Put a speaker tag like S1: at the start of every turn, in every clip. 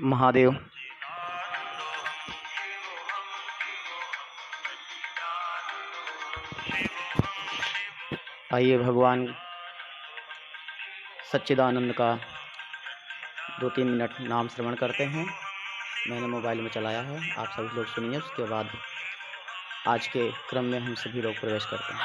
S1: महादेव। आइए भगवान सच्चिदानंद का 2-3 मिनट नाम श्रवण करते हैं। मैंने मोबाइल में चलाया है, आप सभी लोग सुनिए। उसके बाद आज के क्रम में हम सभी लोग प्रवेश करते हैं।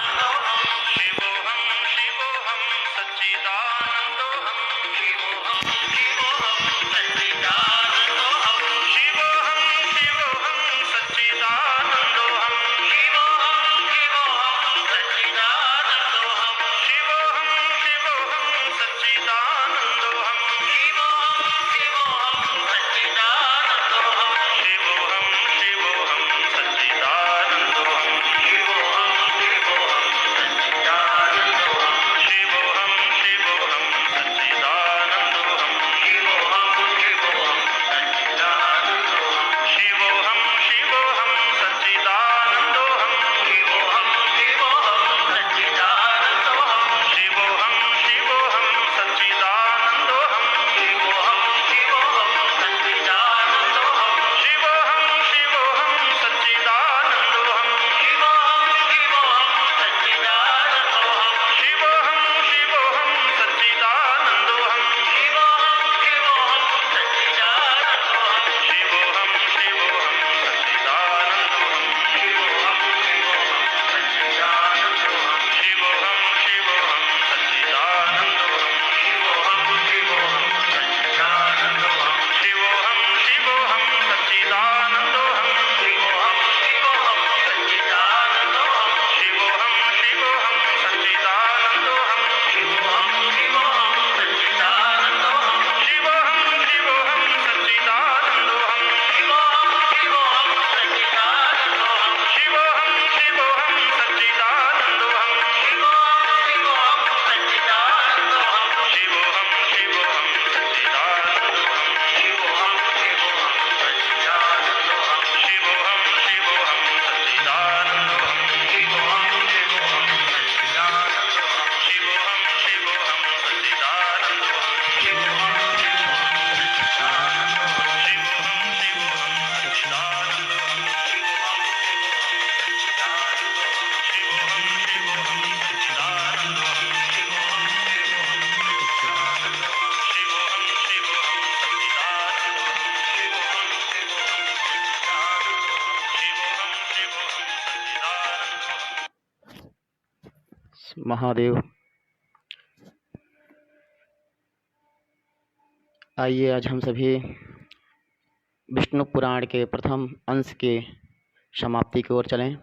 S1: महादेव। आइए आज हम सभी विष्णु पुराण के प्रथम अंश के समाप्ति की ओर चलें।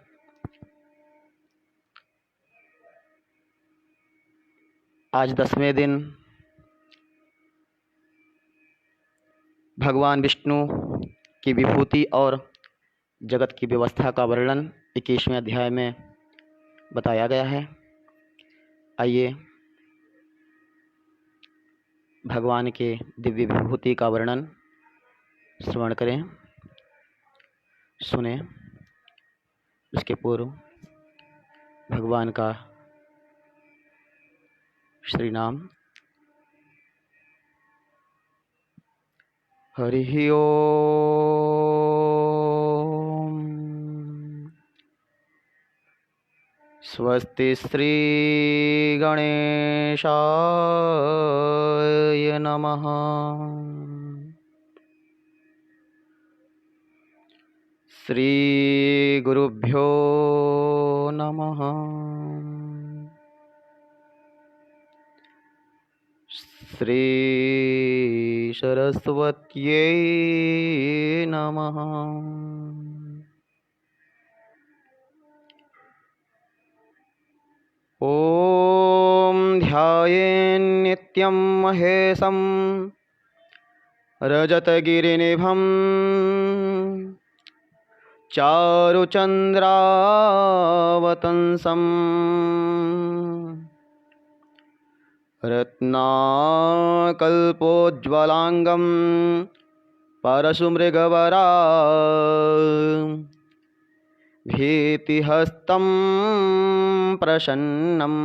S1: आज 10वें दिन भगवान विष्णु की विभूति और जगत की व्यवस्था का वर्णन 21वें अध्याय में बताया गया है। आइए भगवान के दिव्य विभूति का वर्णन श्रवण करें, सुने। उसके पूर्व भगवान का श्री नाम। हरि ओम। स्वस्ति श्री गणेशाय नमः। श्री गुरुभ्यो नमः। श्री सरस्वत्यै नमः। ॐ ध्यायेन्नित्यं महेशं रजतगिरिनिभं चारुचन्द्रावतंसं रत्नाकल्पोज्ज्वलांगं परशुमृगवरा भीतिहस्तं प्रसन्नम्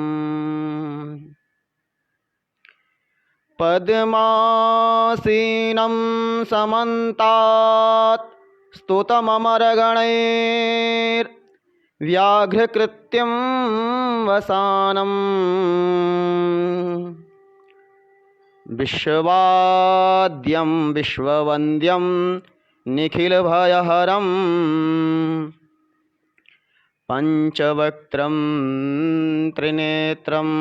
S1: पद्मासीनं समन्तात् स्तुतममरगणैर्व्याघ्रकृत्यं वसानम् विश्ववाद्यं विश्ववन्द्यं निखिलभयहरं पंचवक्त्रं त्रिनेत्रम्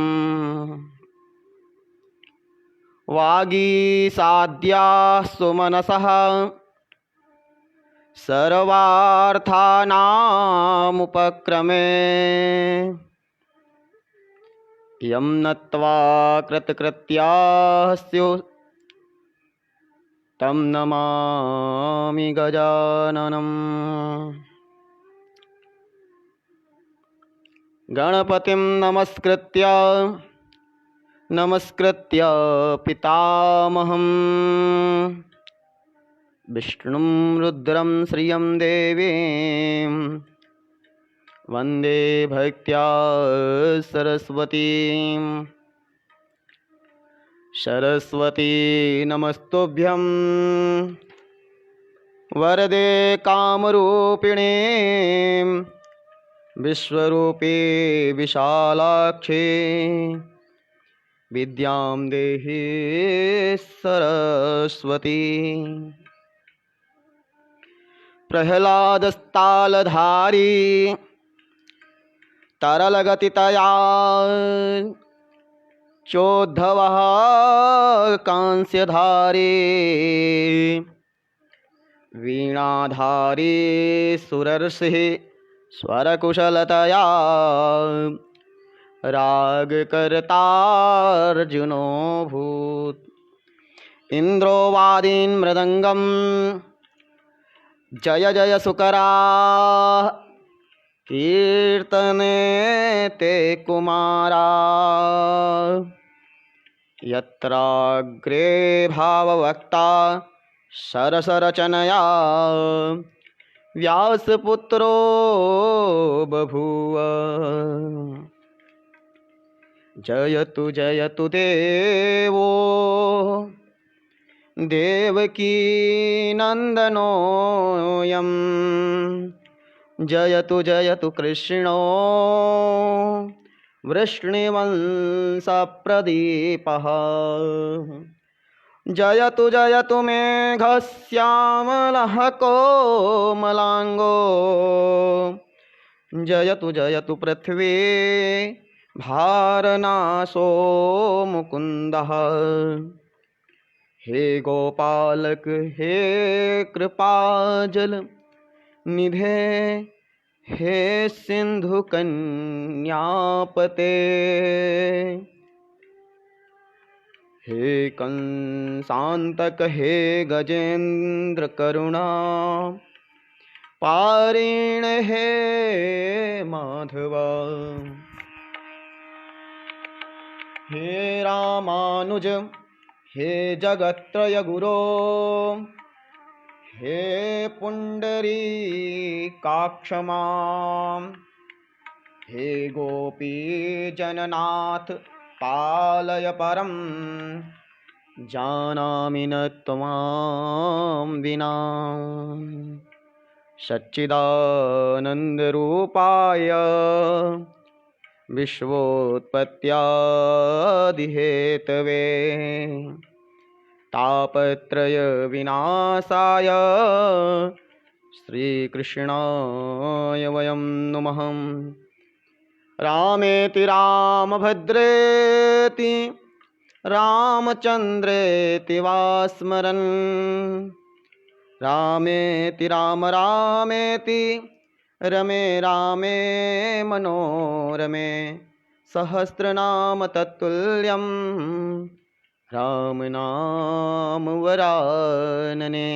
S1: वागीसाद्याः सुमनसः सर्वार्थानामुपक्रमे यं नत्वा कृतकृत्याः स्युः तं नमामि गजाननम्। गणपतिं नमस्कृत्य पितामहं विष्णुं रुद्रं श्रियं देवीं वन्दे भक्त्या सरस्वती नमस्तुभ्यं वरदे कामरूपिणे विश्वरूपे विशालाक्षे विद्यां देहि सरस्वती। प्रह्लादस्तालधारी तरलगतितया चोद्धवः कांस्यधारी वीणाधारी सुरर्षिः स्वरकुशलतया रागकर्तार्जुनोऽभूत्। इन्द्रो वादीन् मृदङ्गं जय जय सुकराः कीर्तने ते कुमारा यत्राग्रे भाववक्ता सरसरचनया व्यासपुत्रो बभूव। जयतु जयतु देवो देवकी नन्दनोऽयं जयतु जयतु कृष्णो वृष्णिवंशप्रदीपः। जयतु जयतु मेघश्यामलः कोमलाङ्गो जयतु जयतु पृथ्वी भारनाशो मुकुन्दः। हे गोपालक हे कृपाजल निधे हे सिंधु कन्यापते हे कंसांतक हे गजेंद्र करुणा पारिण हे माधव। हे रामानुज हे जगत्त्रय गुरो हे पुंडरीकाक्ष मां हे गोपीजननाथ पालय परं जानामि न त्वां विना। सच्चिदानन्दरूपाय विश्वोत्पत्त्यादिहेतवे तापत्रय विनाशाय श्रीकृष्णाय वयं नुमः। रामेति रामभद्रेति रामचन्द्रेति वा स्मरन् रामेति राम रामेति रमे रामे मनोरमे सहस्रनाम तत्तुल्यं राम नाम वरानने।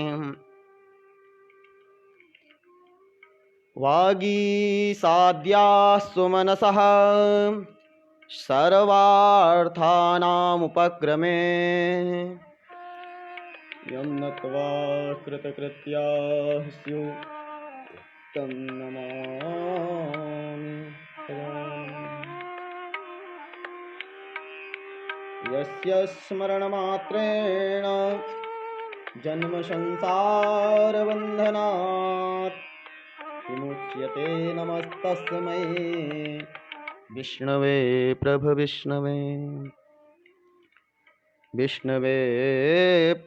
S1: वागीसाद्याः सुमनसः सर्वार्थानामुपक्रमे यं नत्वा कृतकृत्याः स्युः तं नमामि। यस्य स्मरणमात्रेण जन्म संसारबन्धनात् विमुच्यते। नमस्तस्मै विष्णवे प्रभ विष्णवे, विष्णवे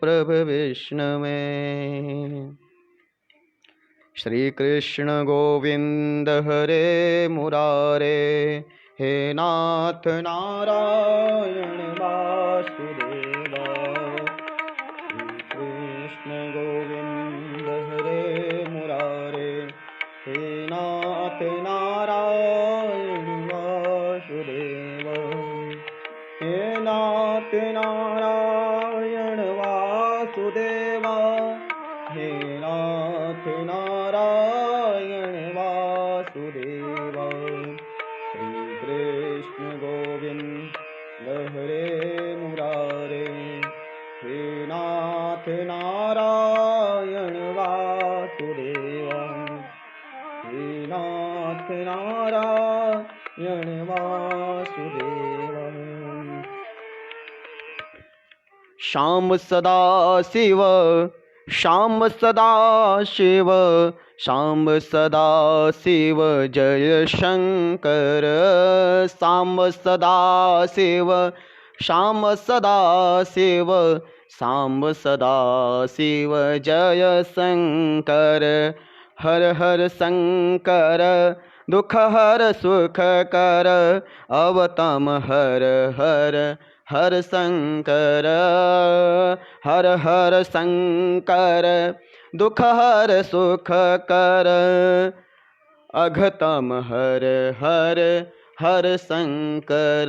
S1: प्रभ विष्णवे। श्री कृष्ण गोविंद हरे मुरारे, हे नाथ नारायण वासुदेव। श्री कृष्ण गोविंद हरे मुरारे, हे नाथ नारायण वासुदेव। हे नाथ नारायण वासुदेव, हे नाथ नारायण वासुदेव। श्री कृष्ण गोविंद हरे मुरारे, हे नाथ नारायण वासुदेव, हे नाथ नारायण वासुदेव। श्याम सदा शिव, श्याम सदा शिव, श्याम सदा शिव जय शंकर। श्याम सदा शिव, श्याम सदा शिव, श्याम सदा शिव जय शंकर। हर हर शंकर दुख हर सुख कर, अवतम हर हर हर शंकर। हर हर शंकर दुख हर सुख कर, अघतम हर हर हर शंकर।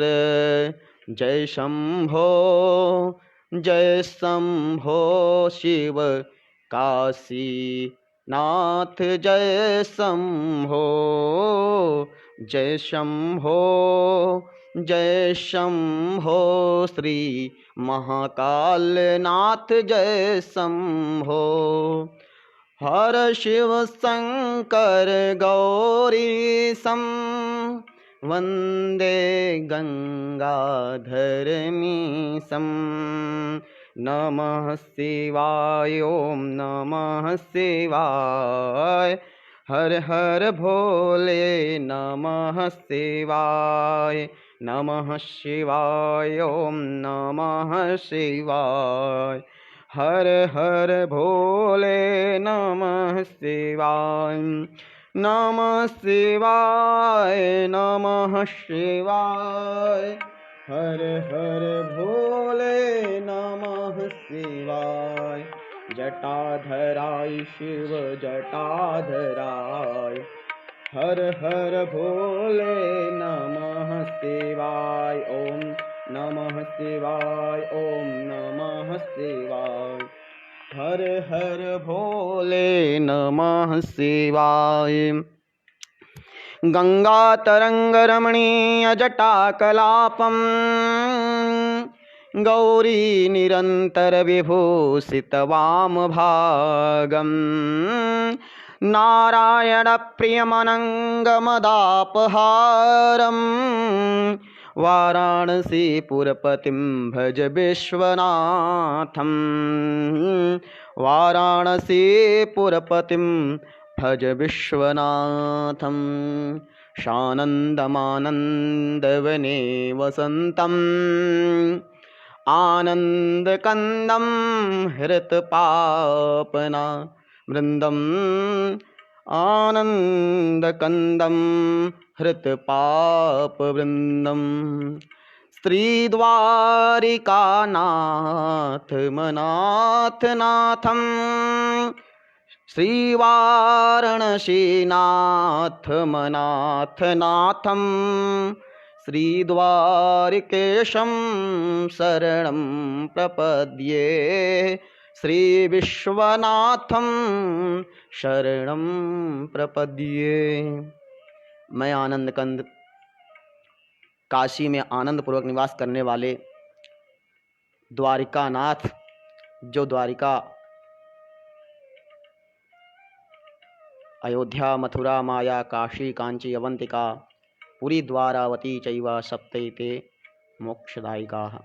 S1: जय शंभो जय शंभो शिव काशी नाथ, जय शंभो जय शंभो जय शंभो श्री महाकाल नाथ, जय शंभो। हर शिव शंकर गौरी सम, वंदे गंगाधर मीसम। नमः शिवाय, ओम नमः शिवाय। हर हर भोले नमः शिवाय, नमः शिवाय, ओम नमः शिवाय। हर हर भोले नमः शिवाय, नमः शिवाय, नमः शिवाय। हर हर भोले नमः शिवाय। जटाधराय शिव जटाधराय, हर हर भोले नमः शिवाय, ओम नमः शिवाय, ओम नमः शिवाय। हर हर भोले नमः शिवाय। गंगा तरंग रमणीय जटाकलापम, गौरी निरंतर विभूषित वाम भागम। नारायण प्रियमनंगमदापहारम, वाराणसीपुरपतिं भज विश्वनाथम। वाराणसीपुरपतिं भज विश्वनाथम। सानन्दमानन्दवने वसन्तम्, आनन्दकन्दं हृतपापना वृन्दम्। आनन्दकन्दं हृतपापवृन्दम्। श्रीद्वारिकानाथ मनाथ नाथं, श्रीवारणसीनाथ मनाथ नाथं। श्रीद्वारिकेशं शरणं प्रपद्ये, श्रीविश्वनाथं शरणं प्रपद्ये। मैं आनंद कंद काशी में आनंद पूर्वक निवास करने वाले द्वारिकानाथ, जो द्वारिका अयोध्या मथुरा माया काशी कांची अवंतिका पुरी द्वारावती चैव सप्तैते मोक्षदायिकाः।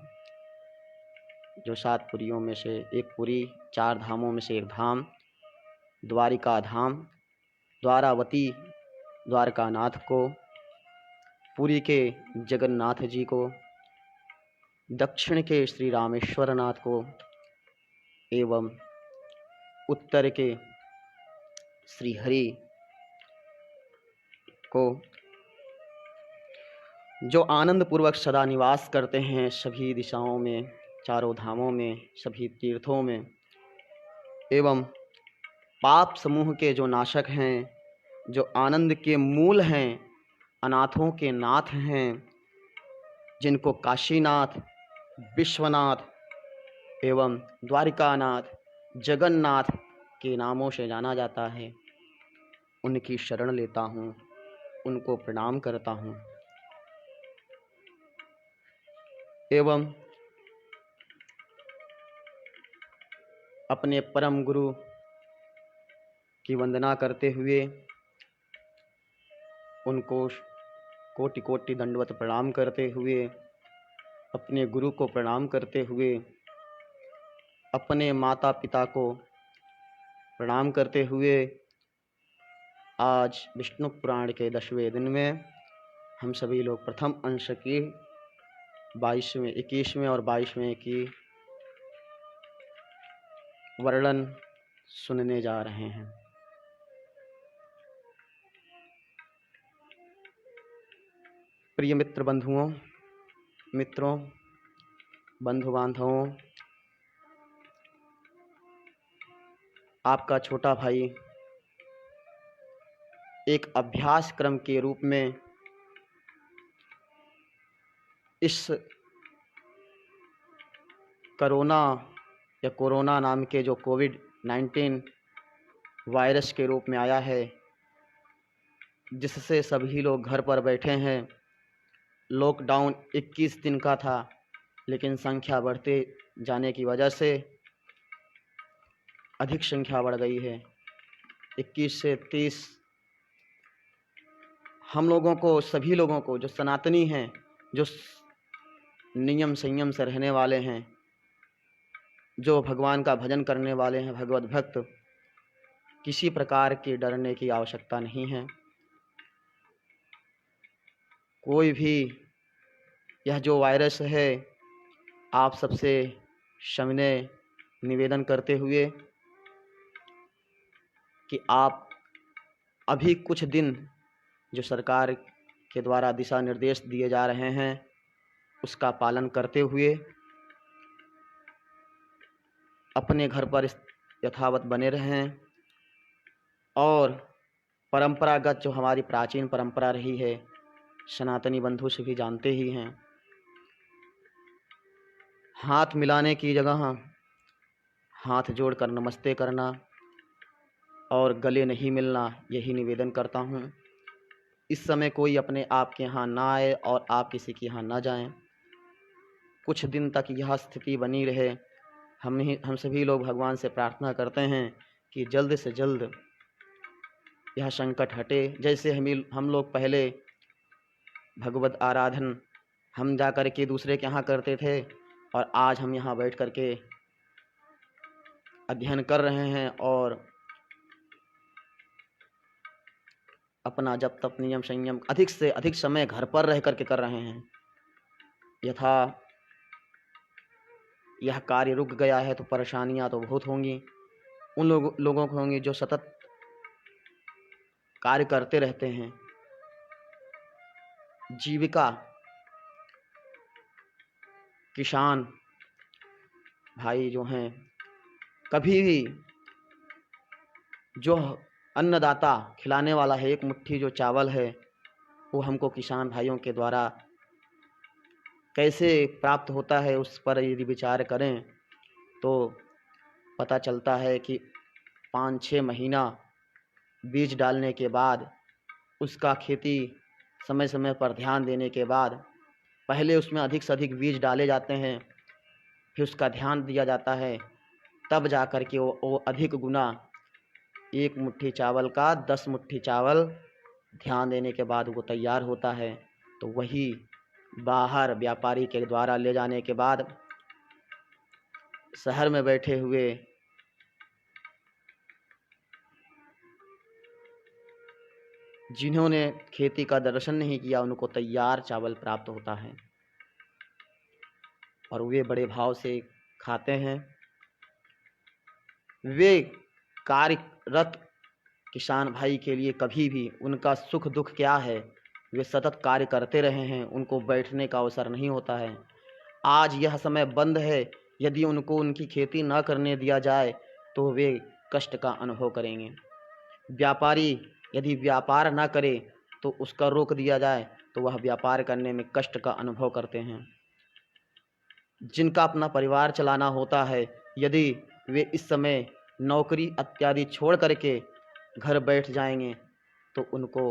S1: जो 7 पुरियों में से एक पुरी, 4 धामों में से एक धाम, द्वारिका धाम, द्वारावती द्वारकानाथ को, पुरी के जगन्नाथ जी को, दक्षिण के श्री रामेश्वर नाथ को एवं उत्तर के श्री हरि को, जो आनंद पूर्वक सदा निवास करते हैं सभी दिशाओं में, चारों धामों में, सभी तीर्थों में, एवं पाप समूह के जो नाशक हैं, जो आनंद के मूल हैं, अनाथों के नाथ हैं, जिनको काशीनाथ, विश्वनाथ एवं द्वारिकानाथ, जगन्नाथ के नामों से जाना जाता है, उनकी शरण लेता हूँ, उनको प्रणाम करता हूँ एवं अपने परम गुरु की वंदना करते हुए उनको कोटि कोटि दंडवत प्रणाम करते हुए, अपने गुरु को प्रणाम करते हुए, अपने माता पिता को प्रणाम करते हुए, आज विष्णु पुराण के 10वें दिन में हम सभी लोग प्रथम अंश की 22वें, 21वें और 22वें की वर्णन सुनने जा रहे हैं। प्रिय मित्र बंधुओं, मित्रों, बंधु बांधवों, आपका छोटा भाई एक अभ्यास क्रम के रूप में इस कोरोना नाम के जो कोविड-19 वायरस के रूप में आया है, जिससे सभी लोग घर पर बैठे हैं। लॉकडाउन 21 दिन का था, लेकिन संख्या बढ़ते जाने की वजह से अधिक संख्या बढ़ गई है। 21 से 30 हम लोगों को, सभी लोगों को जो सनातनी हैं, जो नियम संयम से रहने वाले हैं, जो भगवान का भजन करने वाले हैं, भगवत भक्त, किसी प्रकार के डरने की आवश्यकता नहीं है। कोई भी यह जो वायरस है, आप सबसे सविनय निवेदन करते हुए कि आप अभी कुछ दिन जो सरकार के द्वारा दिशा निर्देश दिए जा रहे हैं, उसका पालन करते हुए अपने घर पर यथावत बने रहें और परंपरागत जो हमारी प्राचीन परंपरा रही है, सनातनी बंधु सभी जानते ही हैं, हाथ मिलाने की जगह हाथ जोड़कर नमस्ते करना और गले नहीं मिलना, यही निवेदन करता हूँ। इस समय कोई अपने आप के यहाँ ना आए और आप किसी के यहाँ ना जाएं। कुछ दिन तक यह स्थिति बनी रहे। हम सभी लोग भगवान से प्रार्थना करते हैं कि जल्द से जल्द यह संकट हटे। जैसे हम लोग पहले भगवत आराधन हम जा कर के दूसरे के यहाँ करते थे, और आज हम यहाँ बैठ कर के अध्ययन कर रहे हैं और अपना जप तप नियम संयम अधिक से अधिक समय घर पर रह करके कर रहे हैं। यथा यह कार्य रुक गया है तो परेशानियां तो बहुत होंगी, उन लोगों को होंगी जो सतत कार्य करते रहते हैं। जीविका किसान भाई जो हैं, कभी भी जो अन्नदाता खिलाने वाला है, एक मुट्ठी जो चावल है वो हमको किसान भाइयों के द्वारा कैसे प्राप्त होता है, उस पर यदि विचार करें तो पता चलता है कि 5-6 महीना बीज डालने के बाद, उसका खेती समय समय पर ध्यान देने के बाद, पहले उसमें अधिक से अधिक बीज डाले जाते हैं, फिर उसका ध्यान दिया जाता है, तब जा कर के वो अधिक गुना, एक मुट्ठी चावल का 10 मुट्ठी चावल ध्यान देने के बाद वो तैयार होता है। तो वही बाहर व्यापारी के द्वारा ले जाने के बाद शहर में बैठे हुए जिन्होंने खेती का दर्शन नहीं किया उनको तैयार चावल प्राप्त होता है और वे बड़े भाव से खाते हैं। वे कार्यरत किसान भाई के लिए कभी भी उनका सुख दुख क्या है, वे सतत कार्य करते रहे हैं, उनको बैठने का अवसर नहीं होता है। आज यह समय बंद है, यदि उनको उनकी खेती न करने दिया जाए तो वे कष्ट का अनुभव करेंगे। व्यापारी यदि व्यापार न करे तो उसका रोक दिया जाए तो वह व्यापार करने में कष्ट का अनुभव करते हैं। जिनका अपना परिवार चलाना होता है, यदि वे इस समय नौकरी इत्यादि छोड़ करके घर बैठ जाएंगे तो उनको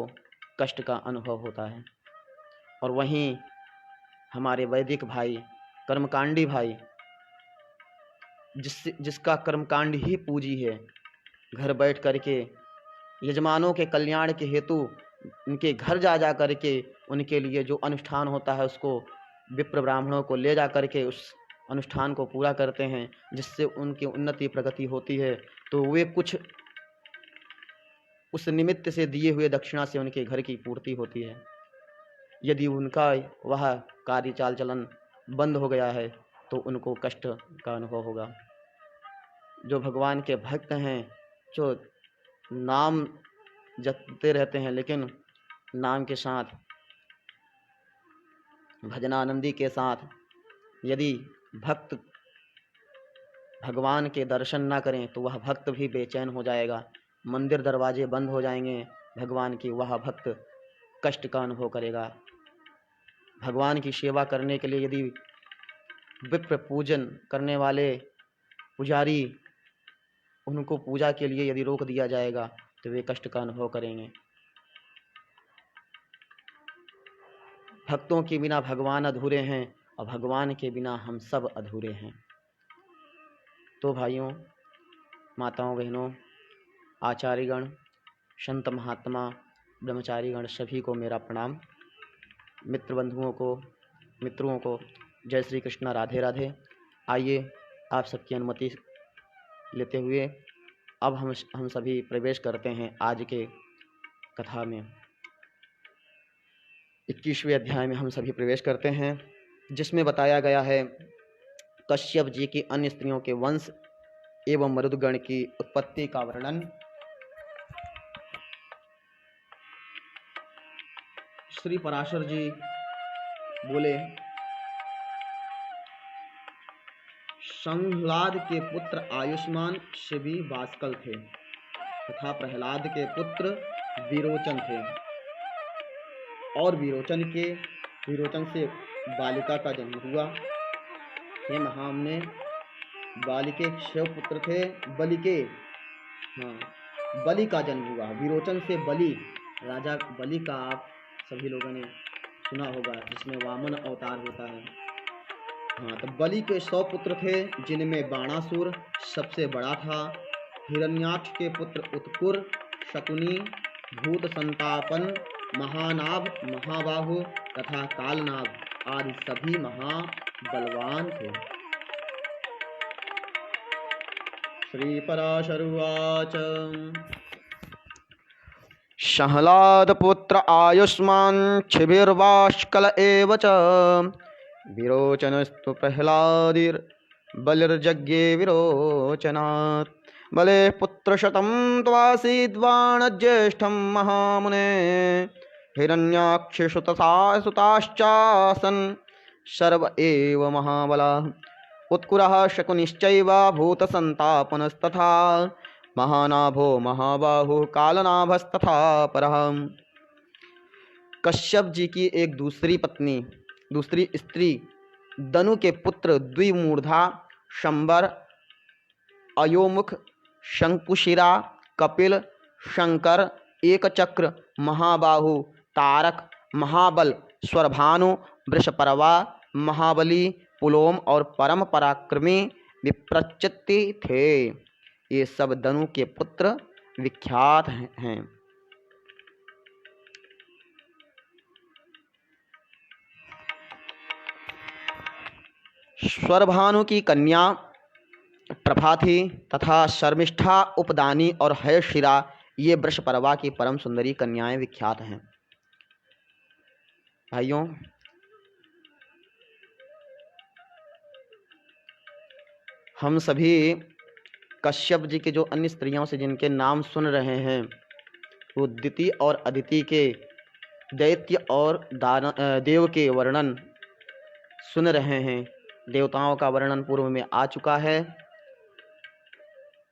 S1: कष्ट का अनुभव होता है। और वहीं हमारे वैदिक भाई, कर्मकांडी भाई, जिसका कर्मकांड ही पूजी है, घर बैठ करके यजमानों के कल्याण के हेतु उनके घर जा करके उनके लिए जो अनुष्ठान होता है उसको विप्र ब्राह्मणों को ले जा करके उस अनुष्ठान को पूरा करते हैं, जिससे उनकी उन्नति प्रगति होती है। तो वे कुछ उस निमित्त से दिए हुए दक्षिणा से उनके घर की पूर्ति होती है। यदि उनका वह कार्य चाल चलन बंद हो गया है तो उनको कष्ट का अनुभव होगा। जो भगवान के भक्त हैं, जो नाम जपते रहते हैं, लेकिन नाम के साथ भजनानंदी के साथ यदि भक्त भगवान के दर्शन ना करें तो वह भक्त भी बेचैन हो जाएगा, मंदिर दरवाजे बंद हो जाएंगे भगवान की, वह भक्त कष्ट का अनुभव करेगा। भगवान की सेवा करने के लिए यदि विप्र पूजन करने वाले पुजारी, उनको पूजा के लिए यदि रोक दिया जाएगा तो वे कष्ट का अनुभव करेंगे। भक्तों के बिना भगवान अधूरे हैं और भगवान के बिना हम सब अधूरे हैं। तो भाइयों, माताओं, बहनों, आचार्यगण, संत महात्मा, ब्रह्मचारीगण, सभी को मेरा प्रणाम। मित्र बंधुओं को, मित्रों को जय श्री कृष्ण, राधे राधे। आइए आप सबकी अनुमति लेते हुए अब हम सभी प्रवेश करते हैं आज के कथा में। 21वें अध्याय में हम सभी प्रवेश करते हैं, जिसमें बताया गया है कश्यप जी की अन्य स्त्रियों के वंश एवं मरुदगण की उत्पत्ति का वर्णन। श्री पराशर जी बोले, संहलाद के पुत्र आयुष्मान शिवी वास्कल थे तथा प्रहलाद के पुत्र विरोचन थे, और विरोचन से बालिका का जन्म हुआ। हे महामने, बालिके 6 पुत्र थे, बलि का जन्म हुआ। विरोचन से बलि, राजा बलि का आप सभी लोगों ने सुना होगा, जिसमें वामन अवतार होता है। तो बलि के 100 पुत्र थे, जिनमें बाणासुर सबसे बड़ा था। हिरण्याक्ष के पुत्र उत्कुर, शकुनी, भूत संतापन, महानाभ, महाबाहु तथा कालनाभ आदि सभी महाबलवान थे। श्री पराशर उवाच, संहलाद पुत्र आयुष्मान क्षिभिर्वाष्कल एव च, विरोचनस्तु प्रह्लादिर बलिर्जज्ञे विरोचनात्। बले पुत्रशतं त्वासीद्वाणज्येष्ठं महामुने, हिरण्याक्षिषु तथा सुताश्चासन् सर्व एव महाबलाः। उत्कुरः शकुनिश्चैव भूतसन्तापनस्तथा, महानाभो महाबाहुः कालनाभस्तथा परः। कश्यप जी की एक दूसरी स्त्री दनु के पुत्र द्विमूर्धा, शंबर, अयोमुख, शंकुशिरा, कपिल, शंकर, एकचक्र, महाबाहु, तारक, महाबल, स्वरभानु, वृषपर्वा, महाबली, पुलोम और परम पराक्रमी विप्रचित्ति थे। ये सब दनु के पुत्र विख्यात हैं। स्वरभानु की कन्या प्रभा थी तथा शर्मिष्ठा, उपदानी और हयशिरा ये वृषपर्वा की परम सुंदरी कन्याएं विख्यात हैं। भाइयों, हम सभी कश्यप जी के जो अन्य स्त्रियों से जिनके नाम सुन रहे हैं वो दिति और अदिति के दैत्य और देव के वर्णन सुन रहे हैं। देवताओं का वर्णन पूर्व में आ चुका है,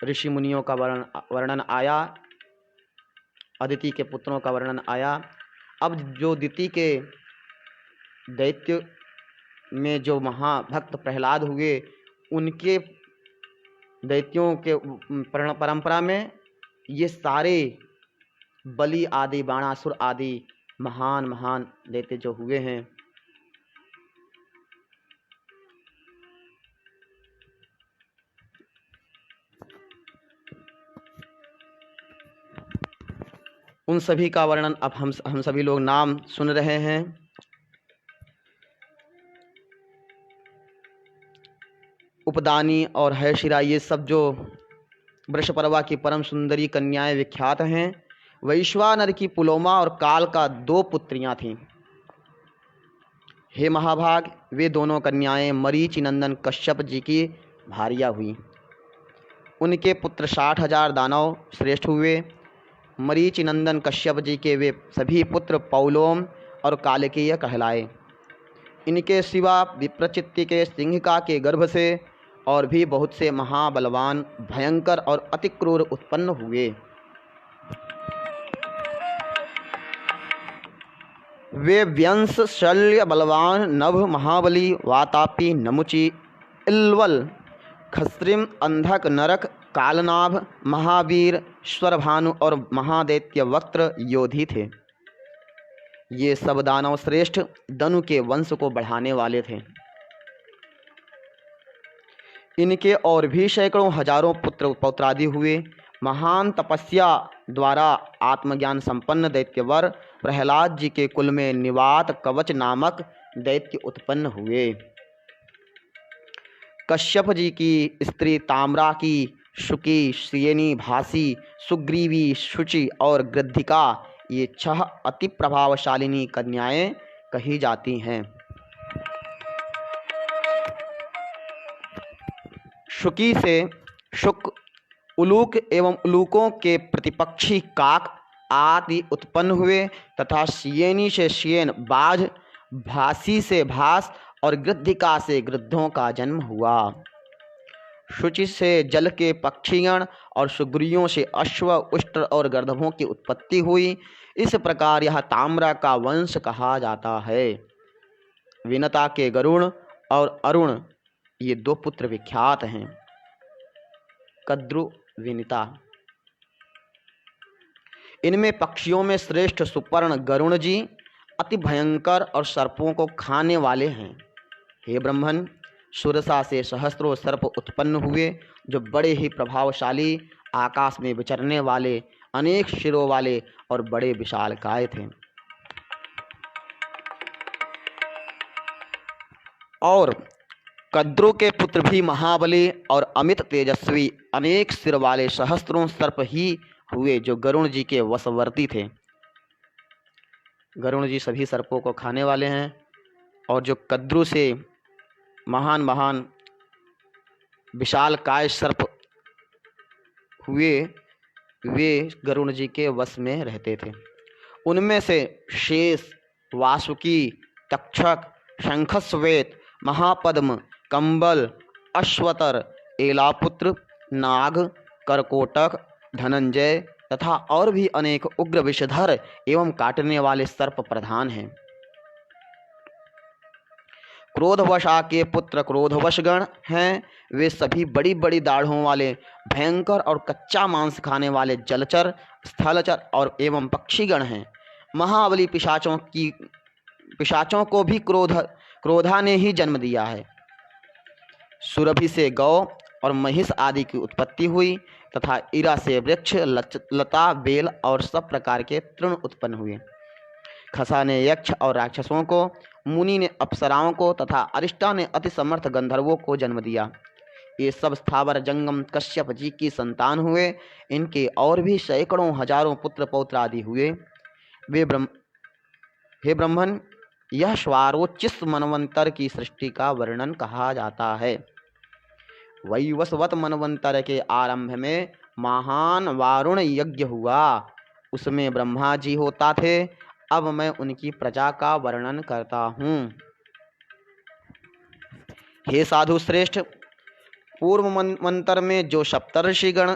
S1: ऋषि मुनियों का वर्णन आया, अदिति के पुत्रों का वर्णन आया। अब जो दिति के दैत्य में जो महाभक्त प्रहलाद हुए, उनके दैत्यों के परंपरा में ये सारे बलि आदि, बाणासुर आदि महान महान दैत्य जो हुए हैं, उन सभी का वर्णन अब हम सभी लोग नाम सुन रहे हैं। उपदानी और हयशिरा ये सब जो वृषपर्वा की परम सुंदरी कन्याएं विख्यात हैं। वैश्वानर की पुलोमा और काल का 2 पुत्रियां थीं। हे महाभाग, वे दोनों कन्याएं मरीचि नंदन कश्यप जी की भारिया हुई। उनके पुत्र 60,000 दानव श्रेष्ठ हुए। मरीचि नंदन कश्यप जी के वे सभी पुत्र पौलोम और कालकीय कहलाए। इनके सिवा विप्रचित्ति के सिंहिका के गर्भ से और भी बहुत से महाबलवान, भयंकर और अति क्रूर उत्पन्न हुए। वे व्यंश, शल्य, बलवान, नभ, महाबली, वातापी, नमुचि, इल्वल, खस्रिम, अंधक, नरक, कालनाभ, महावीर, स्वरभानु और महादैत्य वक्त्र योधी थे। ये सब दानव श्रेष्ठ दनु के वंश को बढ़ाने वाले थे। इनके और भी सैकड़ों हजारों पुत्र पौत्रादि हुए। महान तपस्या द्वारा आत्मज्ञान संपन्न दैत्यवर प्रहलाद जी के कुल में निवात कवच नामक दैत्य उत्पन्न हुए। कश्यप जी की स्त्री ताम्रा की शुकी, श्रियनी, भासी, सुग्रीवी, शुचि और गृद्धिका ये 6 अति प्रभावशालिनी कन्याएं कही जाती हैं। शुकी से शुक, उलूक एवं उलूकों के प्रतिपक्षी काक आदि उत्पन्न हुए तथा श्येनी से श्येन, बाज, भासी से भास और गृद्धिका से गृद्धों का जन्म हुआ। शुचि से जल के पक्षीगण और सुग्रीयों से अश्व, उष्ट्र और गर्दभों की उत्पत्ति हुई। इस प्रकार यह ताम्रा का वंश कहा जाता है। विनता के गरुण और अरुण ये 2 पुत्र विख्यात हैं। कद्रु, विनिता। इनमें पक्षियों में श्रेष्ठ सुपर्ण गरुण जी अति भयंकर और सर्पों को खाने वाले हैं। हे ब्रह्मन, सुरसा से सहस्त्रों सर्प उत्पन्न हुए जो बड़े ही प्रभावशाली, आकाश में विचरने वाले, अनेक शिरों वाले और बड़े विशालकाय थे। और कद्रु के पुत्र भी महाबली और अमित तेजस्वी, अनेक सिर वाले सहस्त्रों सर्प ही हुए जो गरुण जी के वशवर्ती थे। गरुण जी सभी सर्पों को खाने वाले हैं। और जो कद्रु से महान महान विशालकाय सर्प हुए वे गरुण जी के वश में रहते थे। उनमें से शेष, वासुकी, तक्षक, शंखस्वेत, महापद्म, कंबल, अश्वतर, एलापुत्र, नाग, करकोटक, धनंजय तथा और भी अनेक उग्र विषधर एवं काटने वाले सर्प प्रधान हैं। क्रोधवशा के पुत्र क्रोधवशगण हैं। वे सभी बड़ी बड़ी दाढ़ों वाले, भयंकर और कच्चा मांस खाने वाले जलचर, स्थलचर और एवं पक्षीगण हैं। महाबली पिशाचों को भी क्रोधा ने ही जन्म दिया है। सुरभि से गौ और महिष आदि की उत्पत्ति हुई तथा इरा से वृक्ष, लता, बेल और सब प्रकार के तृण उत्पन्न हुए। खसा ने यक्ष और राक्षसों को, मुनि ने अप्सराओं को तथा अरिष्टा ने अति समर्थ गंधर्वों को जन्म दिया। ये सब स्थावर जंगम कश्यप जी की संतान हुए। इनके और भी सैकड़ों हजारों पुत्र पौत्र आदि हुए। हे ब्रह्मन, यह स्वारोचिस मनवंतर की सृष्टि का वर्णन कहा जाता है। वैवस्वत मनवंतर के आरंभ में महान वारुण यज्ञ हुआ, उसमें ब्रह्मा जी होता थे। अब मैं उनकी प्रजा का वर्णन करता हूँ। हे साधु श्रेष्ठ, पूर्व मंत्र में जो सप्तर्षिगण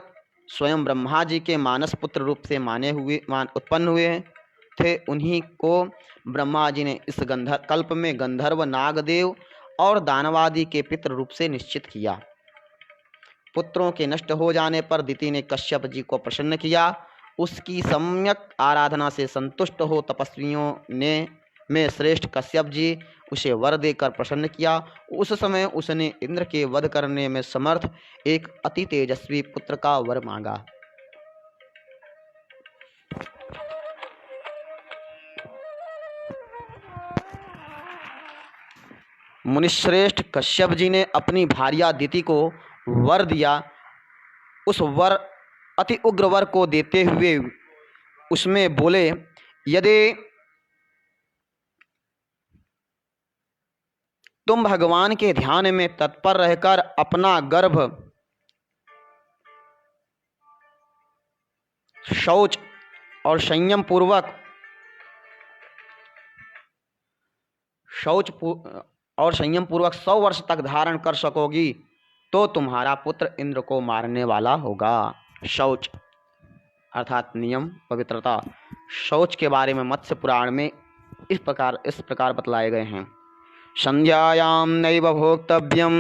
S1: स्वयं ब्रह्मा जी के मानस पुत्र रूप से उत्पन्न हुए थे, उन्हीं को ब्रह्मा जी ने इस कल्प में गंधर्व, नागदेव और दानवादि के पितृ रूप से निश्चित किया। पुत्रों के नष्ट हो जाने पर दिति ने कश्यप जी को प्रसन्न किया। उसकी सम्यक आराधना से संतुष्ट हो तपस्वियों में श्रेष्ठ कश्यप जी उसे वर देकर प्रसन्न किया। उस समय उसने इंद्र के वध करने में समर्थ एक अति तेजस्वी पुत्र का वर मांगा। मुनिश्रेष्ठ कश्यप जी ने अपनी भार्या दिति को वर दिया। उस वर अति उग्र वर को देते हुए उसमें बोले, यदि तुम भगवान के ध्यान में तत्पर रहकर अपना गर्भ शौच और संयम पूर्वक 100 वर्ष तक धारण कर सकोगी तो तुम्हारा पुत्र इंद्र को मारने वाला होगा। शौच अर्थात नियम, पवित्रता। शौच के बारे में मत्स्य पुराण में इस प्रकार बतलाए गए हैं। संध्यायां नैव भोक्तव्यं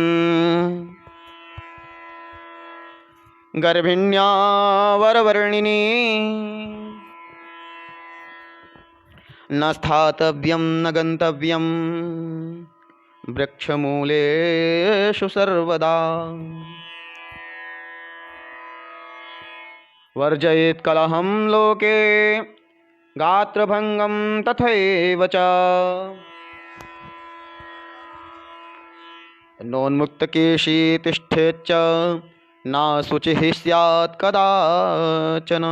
S1: गर्भिण्या वरवर्णिनी न स्थातव्यं न गंतव्यं वृक्षमूलेषु सर्वदा वर्जयेत् कलहं लोके गात्रभंगं तथैव च नोन्मुक्तकेशी तिष्ठेच्च न शुचिः स्यात् कदाचन।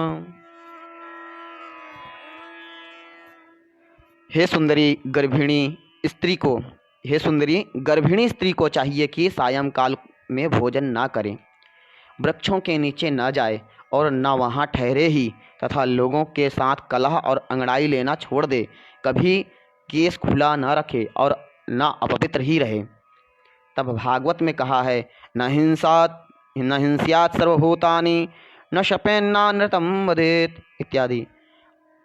S1: हे सुंदरी गर्भिणी स्त्री को चाहिए कि सायंकाल में भोजन ना करे, वृक्षों के नीचे न जाए और न वहाँ ठहरे ही, तथा लोगों के साथ कलह और अंगड़ाई लेना छोड़ दे। कभी केस खुला न रखे और न अपवित्र ही रहे। तब भागवत में कहा है, न हिंस्यात् सर्वभूतानि न शपेन्ना नृतं वदेत् इत्यादि।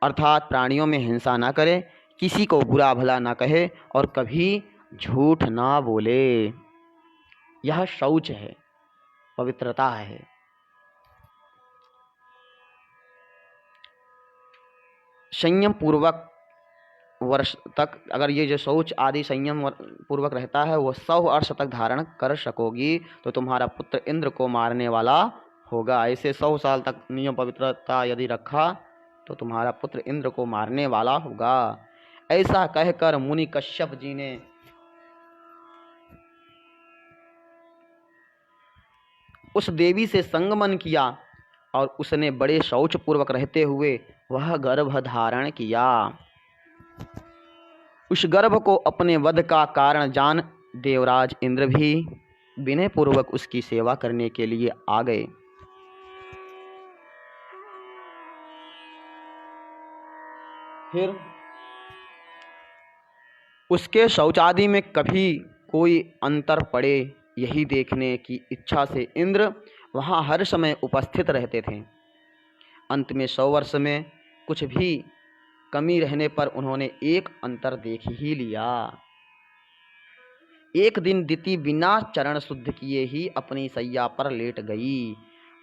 S1: अर्थात प्राणियों में हिंसा ना करे, किसी को बुरा भला ना कहे और कभी झूठ ना बोले। यह शौच है, पवित्रता है। संयम पूर्वक वर्ष तक अगर ये जो शौच आदि संयम पूर्वक रहता है, वो 100 वर्ष तक धारण कर सकोगी तो तुम्हारा पुत्र इंद्र को मारने वाला होगा। ऐसे 100 साल तक नियम पवित्रता यदि रखा तो तुम्हारा पुत्र इंद्र को मारने वाला होगा। ऐसा कहकर मुनि कश्यप जी ने उस देवी से संगमन किया और उसने बड़े शौच पूर्वक रहते हुए वह गर्भ धारण किया। उस गर्भ को अपने वध का कारण जान देवराज इंद्र भी विनय पूर्वक उसकी सेवा करने के लिए आ गए। फिर उसके शौचादि में कभी कोई अंतर पड़े, यही देखने की इच्छा से इंद्र वहाँ हर समय उपस्थित रहते थे। अंत में 100 वर्ष में कुछ भी कमी रहने पर उन्होंने एक अंतर देख ही लिया। एक दिन दिति बिना चरण शुद्ध किए ही अपनी सैया पर लेट गई।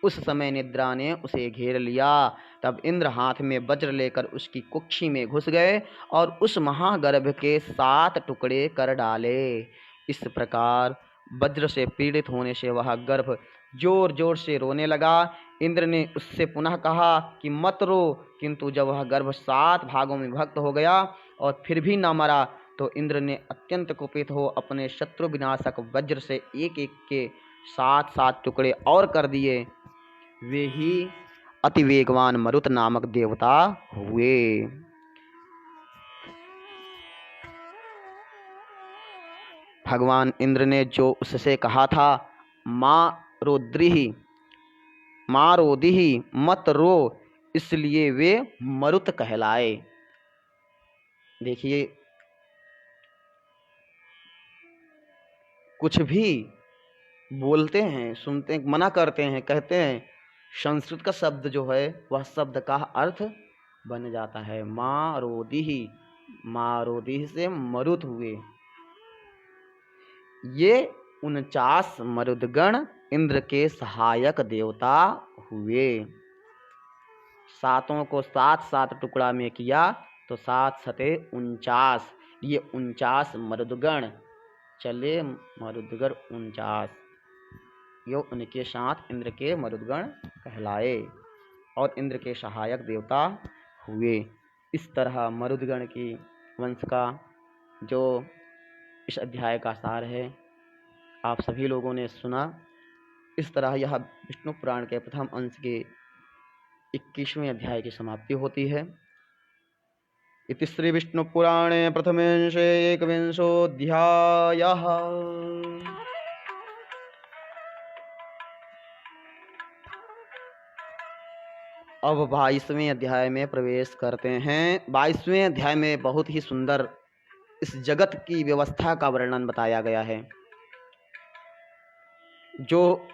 S1: उस समय निद्रा ने उसे घेर लिया। तब इंद्र हाथ में वज्र लेकर उसकी कुक्षी में घुस गए और उस महागर्भ के 7 टुकड़े कर डाले। इस प्रकार वज्र से पीड़ित होने से वह गर्भ जोर जोर से रोने लगा। इंद्र ने उससे पुनः कहा कि मत रो, किंतु जब वह गर्भ 7 भागों में विभक्त हो गया और फिर भी न मरा तो इंद्र ने अत्यंत कुपित हो अपने शत्रु विनाशक वज्र से एक एक के 7 टुकड़े और कर दिए। वे ही अति वेगवान मरुत नामक देवता हुए। भगवान इंद्र ने जो उससे कहा था, माँ रोदिही मत रो, इसलिए वे मरुत कहलाए। देखिए, कुछ भी बोलते हैं, सुनते हैं, मना करते हैं, कहते हैं, संस्कृत का शब्द जो है वह शब्द का अर्थ बन जाता है। माँ रोदिही से मरुत हुए। ये 49 मरुदगण इंद्र के सहायक देवता हुए। 7 को 7 टुकड़ा में किया तो 7 सते 49। ये 49 मरुदगण चले, मरुदगण 49, यो उनके साथ इंद्र के मरुदगण कहलाए और इंद्र के सहायक देवता हुए। इस तरह मरुदगण की वंश का जो इस अध्याय का सार है, आप सभी लोगों ने सुना। इस तरह यह विष्णु पुराण के प्रथम अंश के 21वें अध्याय की समाप्ति होती है। इति श्री विष्णु पुराणे प्रथमे अंशे 21वाध्यायः। अब 22वें अध्याय में प्रवेश करते हैं। 22वें अध्याय में बहुत ही सुंदर इस जगत की व्यवस्था का वर्णन बताया गया है, जो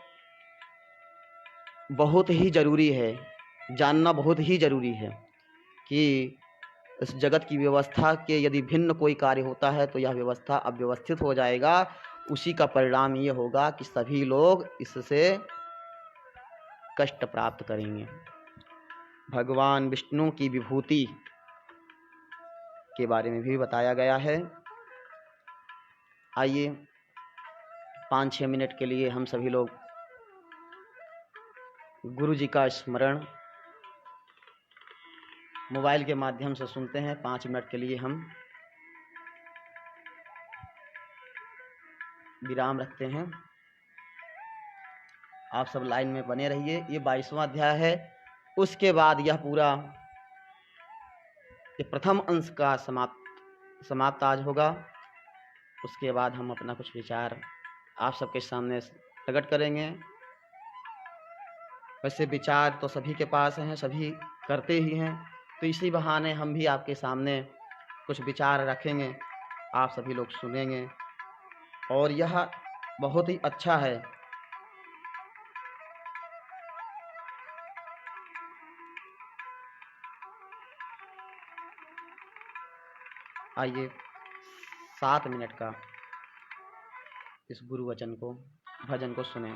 S1: बहुत ही जरूरी है, जानना बहुत ही जरूरी है कि इस जगत की व्यवस्था के यदि भिन्न कोई कार्य होता है तो यह व्यवस्था अव्यवस्थित हो जाएगा। उसी का परिणाम ये होगा कि सभी लोग इससे कष्ट प्राप्त करेंगे। भगवान विष्णु की विभूति के बारे में भी बताया गया है। आइए 5-6 मिनट के लिए हम सभी लोग गुरु जी का स्मरण मोबाइल के माध्यम से सुनते हैं। 5 मिनट के लिए हम विराम रखते हैं। आप सब लाइन में बने रहिए। ये 22वां अध्याय है। उसके बाद यह पूरा ये प्रथम अंश का समाप्त आज होगा। उसके बाद हम अपना कुछ विचार आप सबके सामने प्रकट करेंगे। वैसे विचार तो सभी के पास हैं, सभी करते ही हैं, तो इसी बहाने हम भी आपके सामने कुछ विचार रखेंगे, आप सभी लोग सुनेंगे और यह बहुत ही अच्छा है। आइए 7 मिनट का इस गुरु वचन को, भजन को सुने।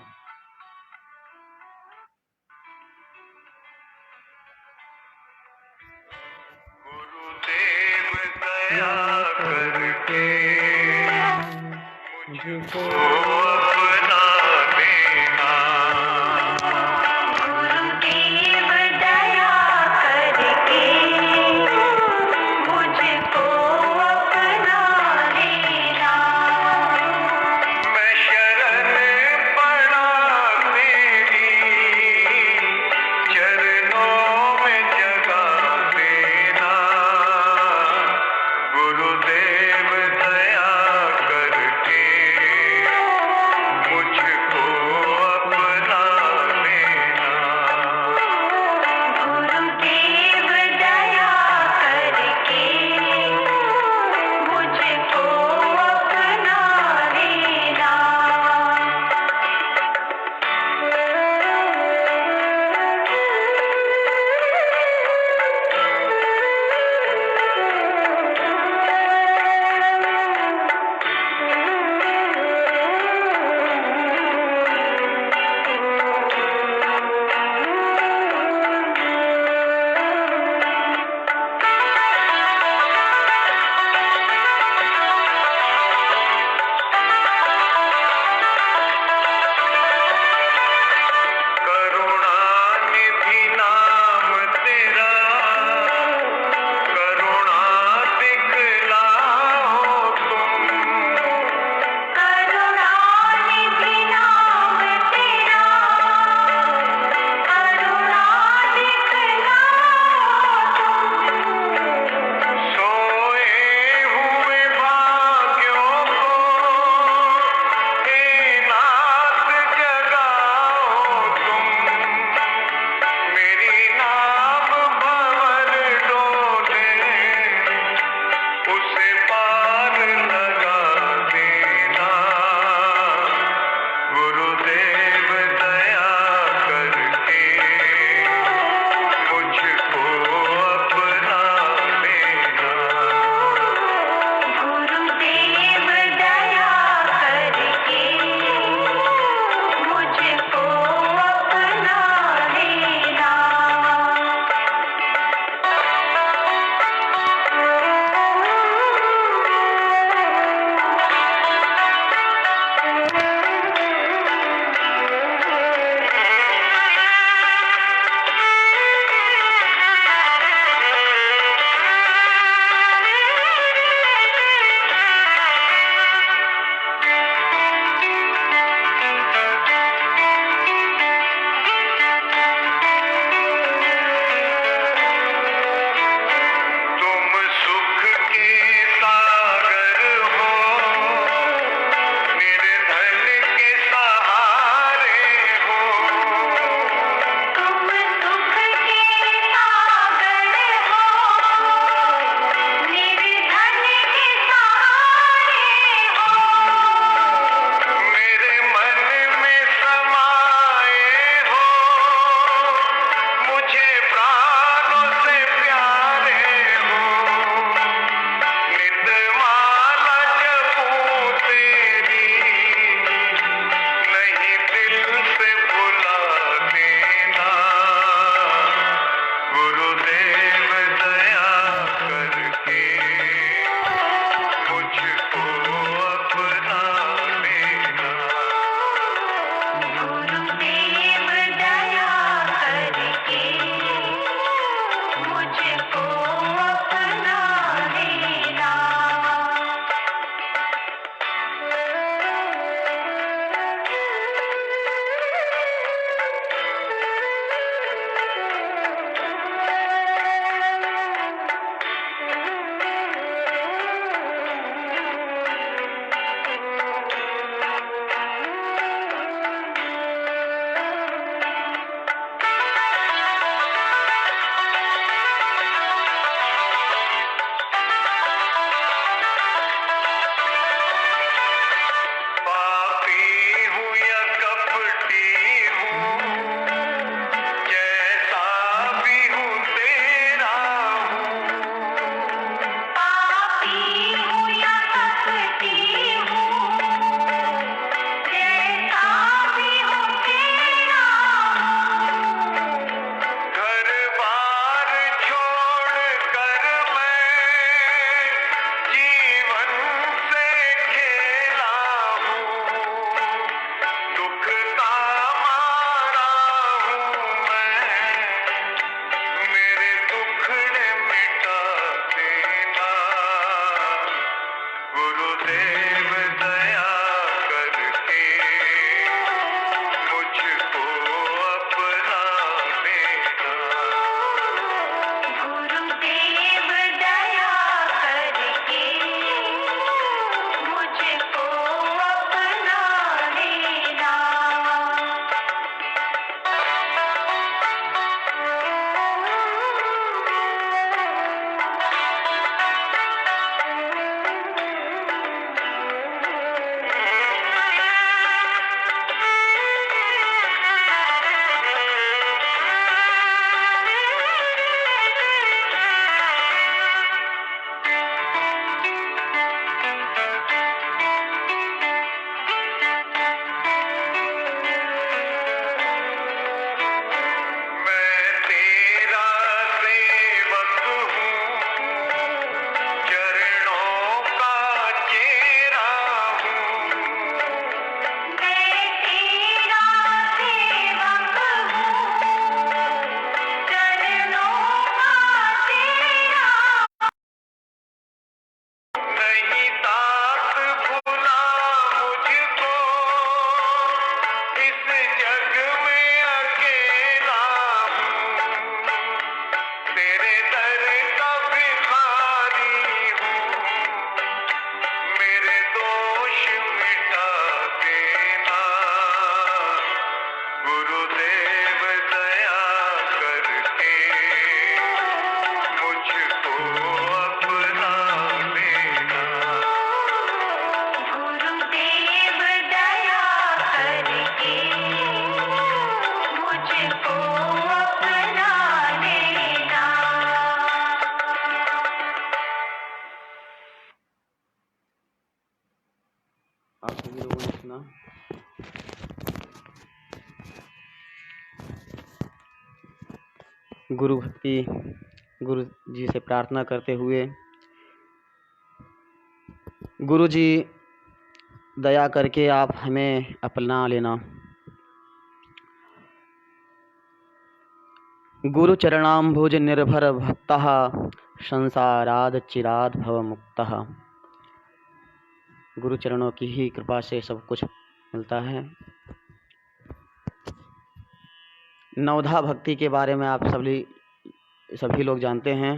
S2: गुरुदेव दया करके मुझको अपना लेना, गुरुदेव दया करके मुझको अपना लेना। मैं शरण पड़ा तेरी चरणों में जगा देना। गुरुदेव दया करके मुझे प्राणों से प्यारे हो, नित माला जपूं तेरी, नहीं दिल से भुला देना। गुरुदेव दया करके मुझको अपना लेना।
S3: गुरुदेव दया करके मुझको अपना लेना।
S2: पापी हूँ या कपटी हूँ, जैसा भी हूँ तेरा हूँ।
S3: पापी हूँ या कपटी हूँ, जैसा भी हूँ तेरा हूँ।
S2: घर बार छोड़ कर मैं जीवन से खेला हूँ, दुख का मारा हूँ मैं, मेरे दुखड़े मिटा देना। गुरुदेव दया करके मुझको अपना लेना।
S3: गुरुदेव दया करके मुझको अपना लेना।
S2: मैं तेरा सेवक हूँ, चरणों का चेहरा हूँ।
S3: मैं तेरा सेवक हूँ, चरणों का तेरा।
S2: नहीं तात भुला मुझको, इस जग में अकेला हूँ। तेरे दर का भिखारी हूँ, मेरे दोष मिटा देना। गुरुदेव दया करके मुझको अपना लेना।
S3: गुरुदेव दया करके मुझको अपना लेना।
S1: आप सभी लोगों ने सुना। गुरु भक्ति, गुरु जी से प्रार्थना करते हुए, गुरु जी दया करके आप हमें अपना लेना। गुरु चरणाम्बुज निर्भर भक्तः, संसाराद चिराद भव मुक्तः। गुरु चरणों की ही कृपा से सब कुछ मिलता है। नवधा भक्ति के बारे में आप सभी लोग जानते हैं।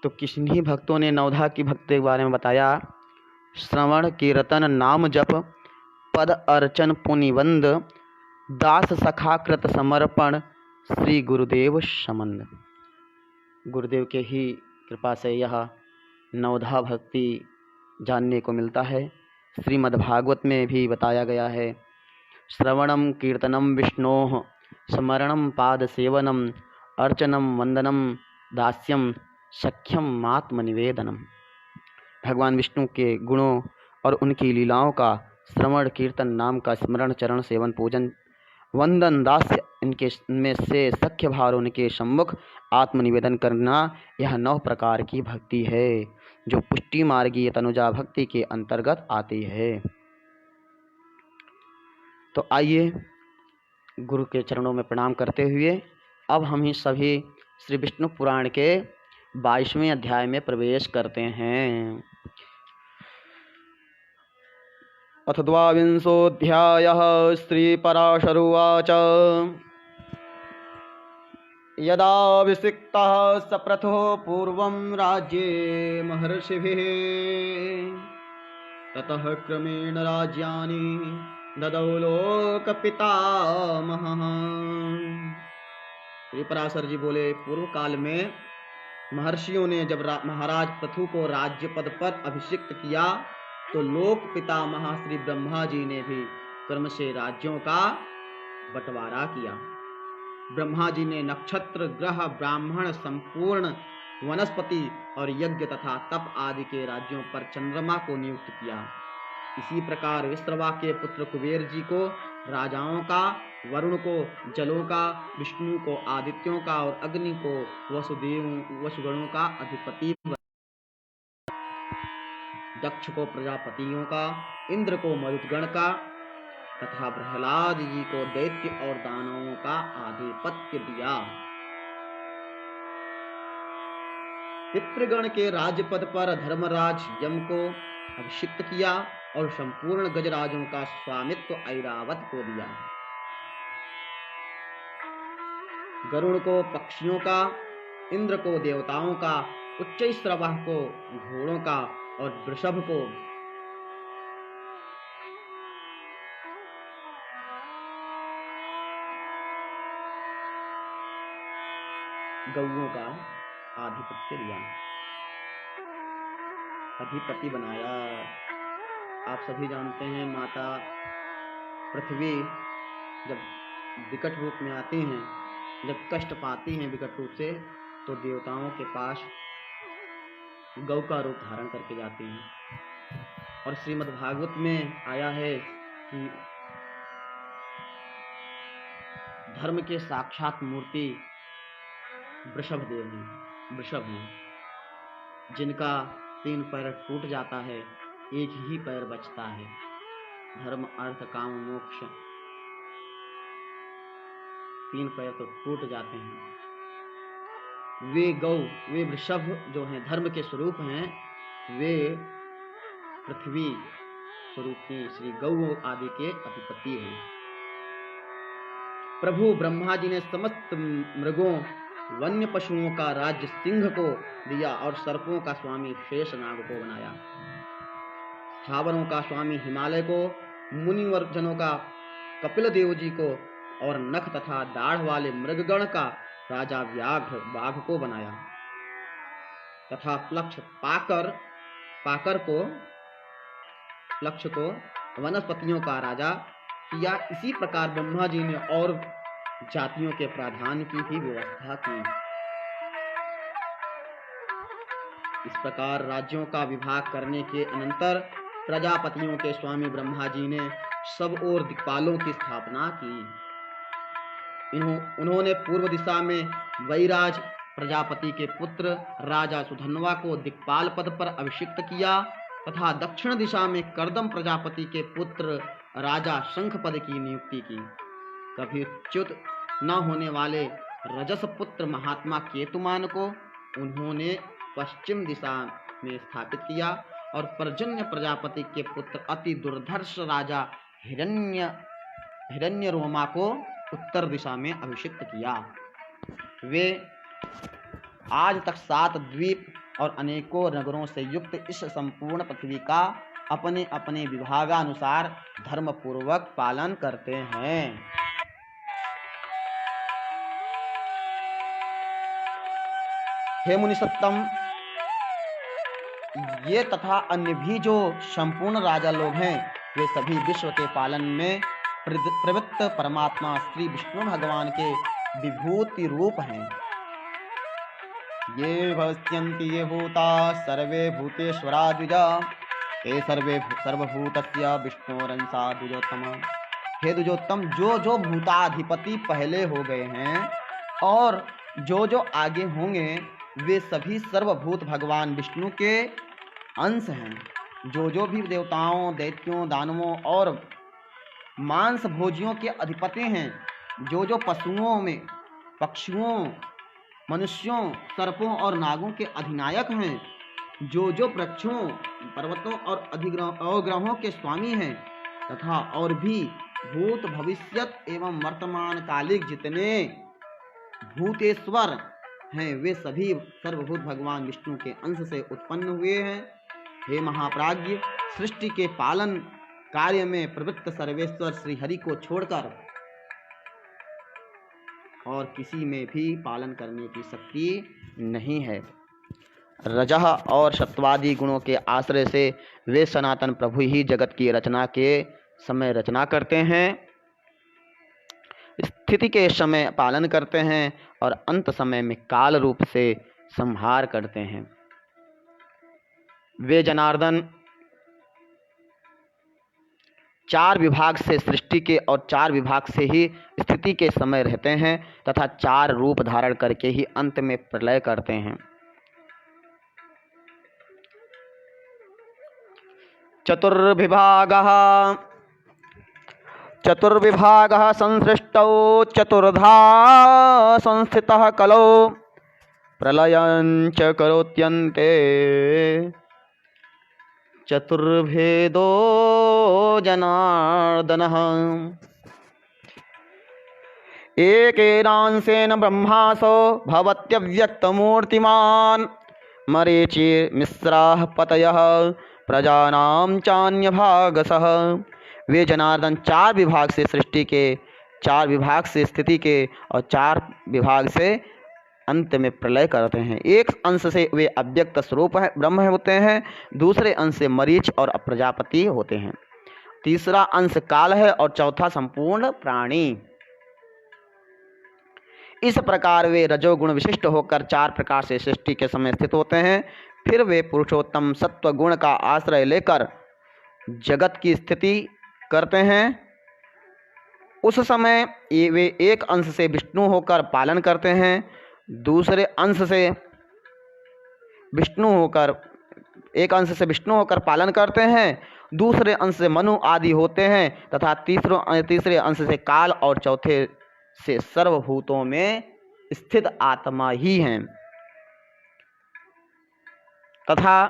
S1: तो किन्हीं भक्तों ने नवधा की भक्ति के बारे में बताया। श्रवण कीर्तन नाम जप, पद अर्चन पुनिवंद, दास सखा कृत समर्पण, श्री गुरुदेव संबंध। गुरुदेव के ही कृपा से यह नवधा भक्ति जानने को मिलता है। श्रीमद्भागवत में भी बताया गया है, श्रवणम कीर्तनम विष्णोः स्मरणं पादसेवनम् अर्चनम वंदनम दास्यम सख्यम आत्मनिवेदनम। भगवान विष्णु के गुणों और उनकी लीलाओं का श्रवण, कीर्तन, नाम का स्मरण, चरण सेवन, पूजन, वंदन, दास्य, इनके में से सख्य भाव उनके सम्मुख आत्मनिवेदन करना, यह 9 प्रकार की भक्ति है जो पुष्टि मार्गीय तनुजा भक्ति के अंतर्गत आती है। तो आइए गुरु के चरणों में प्रणाम करते हुए अब हम ही सभी श्री विष्णु पुराण के 22वें अध्याय में प्रवेश करते हैं। अथ 22वाध्यायः। श्रीपराशरुवाच। यदाभिषिक्तः सप्रथो पूर्वं राज्ये महर्षिभिः, ततः क्रमेण राज्यानि ददौ लोकपितामहः। श्री पराशर जी बोले, पूर्व काल में महर्षियों ने जब महाराज पृथु को राज्य पद पर अभिषिक्त किया तो लोक पितामह श्री ब्रह्मा जी ने भी क्रम से राज्यों का बंटवारा किया। ब्रह्मा जी ने नक्षत्र, ग्रह, ब्राह्मण, संपूर्ण वनस्पति और यज्ञ तथा तप आदि के राज्यों पर चंद्रमा को नियुक्त किया। इसी प्रकार विश्रवा के पुत्र कुबेर जी को राजाओं का, वरुण को जलों का, विष्णु को आदित्यों का और अग्नि को वसुगणों का अधिपति, दक्ष को प्रजापतियों का, इंद्र को मरुदगण का तथा प्रहलाद जी को दैत्य और दानवों का आधिपत्य दिया। पितृगण के राज्यपद पर धर्मराज यम को अभिषिक्त किया और संपूर्ण गजराजों का स्वामित्व ऐरावत को दिया। गरुड़ को पक्षियों का, इंद्र को देवताओं का, उच्चैःश्रवः को घोड़ों का और वृषभ को गौओं का आधिपत्य दिया, अधिपति बनाया। आप सभी जानते हैं माता पृथ्वी जब विकट रूप में आती हैं, जब कष्ट पाती हैं विकट रूप से, तो देवताओं के पास गौ का रूप धारण करके जाती हैं। और श्रीमद् भागवत में आया है कि धर्म के साक्षात मूर्ति वृषभ देव हैं, वृषभ हैं, जिनका 3 पैर टूट जाता है, एक ही पैर बचता है। धर्म, अर्थ, काम, मोक्ष, 3 पैर तो टूट जाते हैं। वे वृषभ जो हैं, धर्म के स्वरूप हैं, वे पृथ्वी स्वरूपी श्री गौ आदि के अधिपति हैं। प्रभु ब्रह्मा जी ने समस्त मृगों, वन्य पशुओं का राज्य सिंह को दिया और सर्पों का स्वामी शेषनाग को बनाया। स्थावरों का स्वामी हिमालय को, मुनिवर्जनों का कपिल देव जी को और नख तथा दाढ़ वाले मृगगण का राजा व्याघ्र बाघ को बनाया तथा प्लक्ष को वनस्पतियों का राजा किया। इसी प्रकार ब्रह्मा जी ने और जातियों के प्राधान्य की भी व्यवस्था की। इस प्रकार राज्यों का विभाग करने के अनंतर प्रजापतियों के स्वामी ब्रह्मा जी ने सब ओर दिक्पालों की स्थापना की। उन्होंने पूर्व दिशा में वैराज प्रजापति के पुत्र राजा सुधन्वा को दिक्पाल पद पर अभिषिक्त किया तथा दक्षिण दिशा में कर्दम प्रजापति के पुत्र राजा शंख पद की नियुक्ति की। कभी च्युत न होने वाले रजस पुत्र महात्मा केतुमान को उन्होंने पश्चिम दिशा में स्थापित किया और पर्जन्य प्रजापति के पुत्र अति दुर्धर्ष राजा हिरण्यरोमा को उत्तर दिशा में अभिषिक्त किया। वे आज तक 7 द्वीप और अनेकों नगरों से युक्त इस संपूर्ण पृथ्वी का अपने अपने विभागानुसार धर्म पूर्वक पालन करते हैं। हे मुनि सत्तम, ये तथा अन्य भी जो संपूर्ण राजा लोग हैं, वे सभी विश्व के पालन में प्रवृत्त परमात्मा श्री विष्णु भगवान के विभूति रूप हैं। ये भवस्यन्ति ये भूता सर्वे भूतेश्वरा द्विजा ते सर्वभूतस्य विष्णोरंसा द्विजोत्तम। हे द्विजोत्तम, जो जो भूताधिपति पहले हो गए हैं और जो जो आगे होंगे वे सभी सर्वभूत भगवान विष्णु के अंश हैं। जो जो भी देवताओं, दैत्यों, दानवों और मांस भोजियों के अधिपति हैं, जो जो पशुओं में पक्षियों, मनुष्यों, सर्पों और नागों के अधिनायक हैं, जो जो वृक्षों, पर्वतों और अवग्रहों के स्वामी हैं, तथा और भी भूत, भविष्यत एवं वर्तमान कालिक जितने भूतेश्वर हैं, वे सभी सर्वभूत भगवान विष्णु के अंश से उत्पन्न हुए हैं। हे महाप्राज्य, सृष्टि के पालन कार्य में प्रवृत्त सर्वेश्वर श्री हरि को छोड़कर और किसी में भी पालन करने की शक्ति नहीं है। रजः और सत्वादि गुणों के आश्रय से वे सनातन प्रभु ही जगत की रचना के समय रचना करते हैं, स्थिति के समय पालन करते हैं और अंत समय में काल रूप से संहार करते हैं। वे जनार्दन 4 विभाग से सृष्टि के और 4 विभाग से ही स्थिति के समय रहते हैं तथा 4 रूप धारण करके ही अंत में प्रलय करते हैं। चतुर्विभागः संसृष्टौ चतुर्धा संस्थितः कलौ प्रलयं च करोत्यन्ते चतुर्भेदो जनार्दनः। एकेनांशेन ब्रह्मासो भवत्यव्यक्तमूर्तिमान् मरीचिर्मिश्राः पतयः प्रजानां चान्यभागसः। वे जनार्दन 4 विभाग से सृष्टि के, 4 विभाग से स्थिति के और 4 विभाग से अंत में प्रलय करते हैं। एक अंश से वे अव्यक्त स्वरूप है ब्रह्म होते हैं, दूसरे अंश से मरीच और प्रजापति होते हैं, तीसरा अंश काल है और चौथा संपूर्ण प्राणी। इस प्रकार वे रजोगुण विशिष्ट होकर 4 प्रकार से सृष्टि के समय स्थित होते हैं। फिर वे पुरुषोत्तम सत्व गुण का आश्रय लेकर जगत की स्थिति करते हैं। उस समय वे एक अंश से विष्णु होकर पालन करते हैं, दूसरे अंश से विष्णु होकर पालन करते हैं, दूसरे अंश से मनु आदि होते हैं तथा तीसरे अंश से काल और चौथे से सर्वभूतों में स्थित आत्मा ही हैं तथा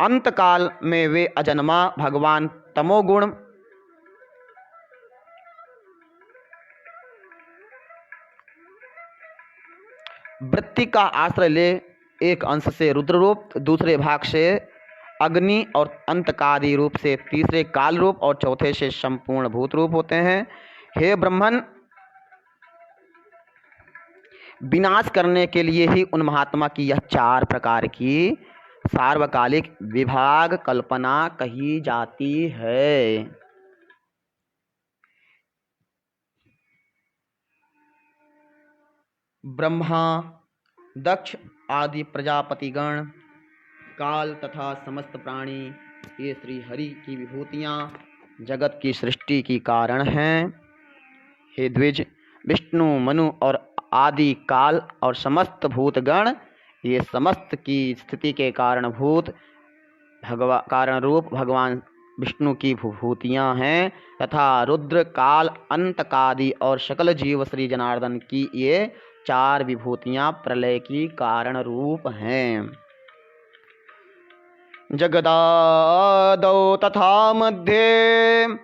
S1: अंत काल में वे अजन्मा भगवान तमोगुण वृत्ति का आश्रय ले एक अंश से रुद्र रूप, दूसरे भाग से अग्नि और अंत का आदि रूप से तीसरे काल रूप और चौथे से संपूर्ण भूत रूप होते हैं। हे ब्रह्मन, विनाश करने के लिए ही उन महात्मा की यह 4 प्रकार की सार्वकालिक विभाग कल्पना कही जाती है। ब्रह्मा, दक्ष आदि प्रजापतिगण, काल तथा समस्त प्राणी, ये श्री हरि की विभूतियाँ जगत की सृष्टि की कारण हैं। हे द्विज, विष्णु, मनु और आदि काल और समस्त भूतगण ये समस्त की स्थिति के कारणभूत कारण रूप भगवान विष्णु की विभूतियाँ हैं तथा रुद्र, काल, अंत कादि और सकल जीव श्री जनार्दन की ये 4 विभूतियाँ प्रलय की कारण रूप हैं। जगदादौ तथा मध्ये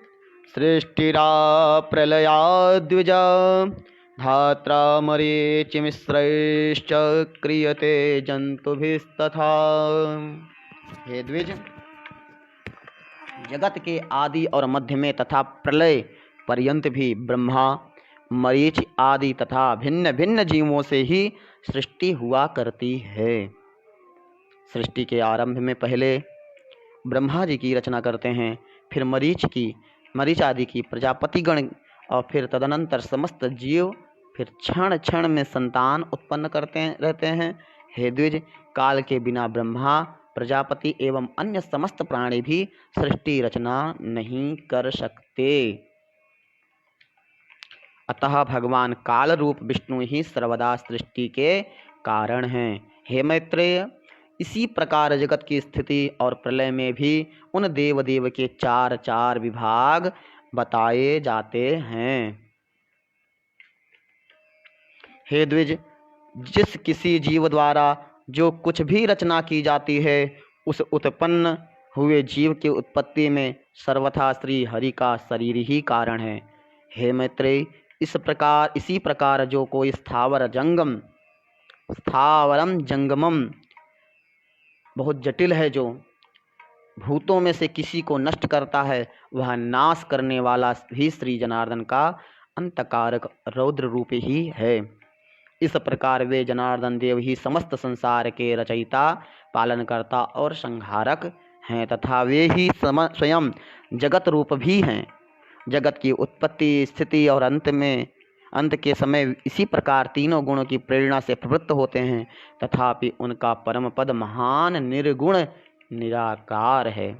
S1: सृष्टिरा प्रलया द्विज धात्रा मरीचिमिश्रैश्च क्रियते जंतुभिस्तथा। हे द्विज, जगत के आदि और मध्य में तथा प्रलय पर्यंत भी ब्रह्मा, मरीच आदि तथा भिन्न भिन्न जीवों से ही सृष्टि हुआ करती है। सृष्टि के आरंभ में पहले ब्रह्मा जी की रचना करते हैं, फिर मरीच की, मरीच आदि की प्रजापतिगण और फिर तदनंतर समस्त जीव फिर क्षण क्षण में संतान उत्पन्न करते रहते हैं। हे द्विज, काल के बिना ब्रह्मा, प्रजापति एवं अन्य समस्त प्राणी भी सृष्टि रचना नहीं कर सकते। अतः भगवान काल रूप विष्णु ही सर्वदा सृष्टि के कारण हैं। हे मैत्रेय, इसी प्रकार जगत की स्थिति और प्रलय में भी उन देव देव के चार चार विभाग बताए जाते हैं। हे द्विज, जिस किसी जीव द्वारा जो कुछ भी रचना की जाती है, उस उत्पन्न हुए जीव की उत्पत्ति में सर्वथा श्री हरि का शरीर ही कारण है। हे मैत्रेय, इसी प्रकार जो कोई स्थावरम जंगमम बहुत जटिल है, जो भूतों में से किसी को नष्ट करता है, वह नाश करने वाला भी श्री जनार्दन का अंतकारक रौद्र रूप ही है। इस प्रकार वे जनार्दन देव ही समस्त संसार के रचयिता, पालनकर्ता और संहारक हैं तथा वे ही स्वयं जगत रूप भी हैं। जगत की उत्पत्ति, स्थिति और अंत के समय इसी प्रकार तीनों गुणों की प्रेरणा से प्रवृत्त होते हैं, तथापि उनका परम पद महान निर्गुण निराकार है।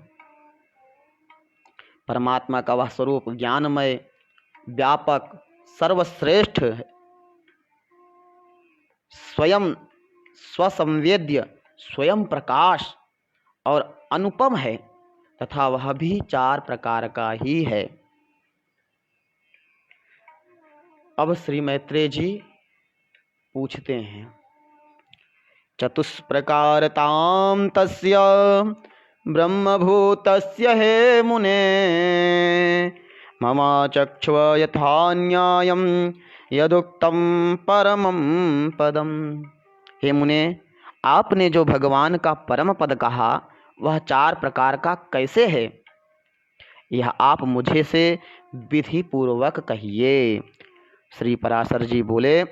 S1: परमात्मा का वह स्वरूप ज्ञानमय, व्यापक, सर्वश्रेष्ठ, स्वयं स्वसंवेद्य, स्वयं प्रकाश और अनुपम है तथा वह भी चार प्रकार का ही है। अब श्री मैत्रेय जी पूछते हैं, चतुष्प्रकारतां तस्य ब्रह्मभूतस्य हे मुने, मम चक्ष्व यथा न्यायं यदुक्तम परमं पदम। हे मुने, आपने जो भगवान का परम पद कहा वह चार प्रकार का कैसे है, यह आप मुझे से विधि पूर्वक कहिए। श्री पराशर जी बोले,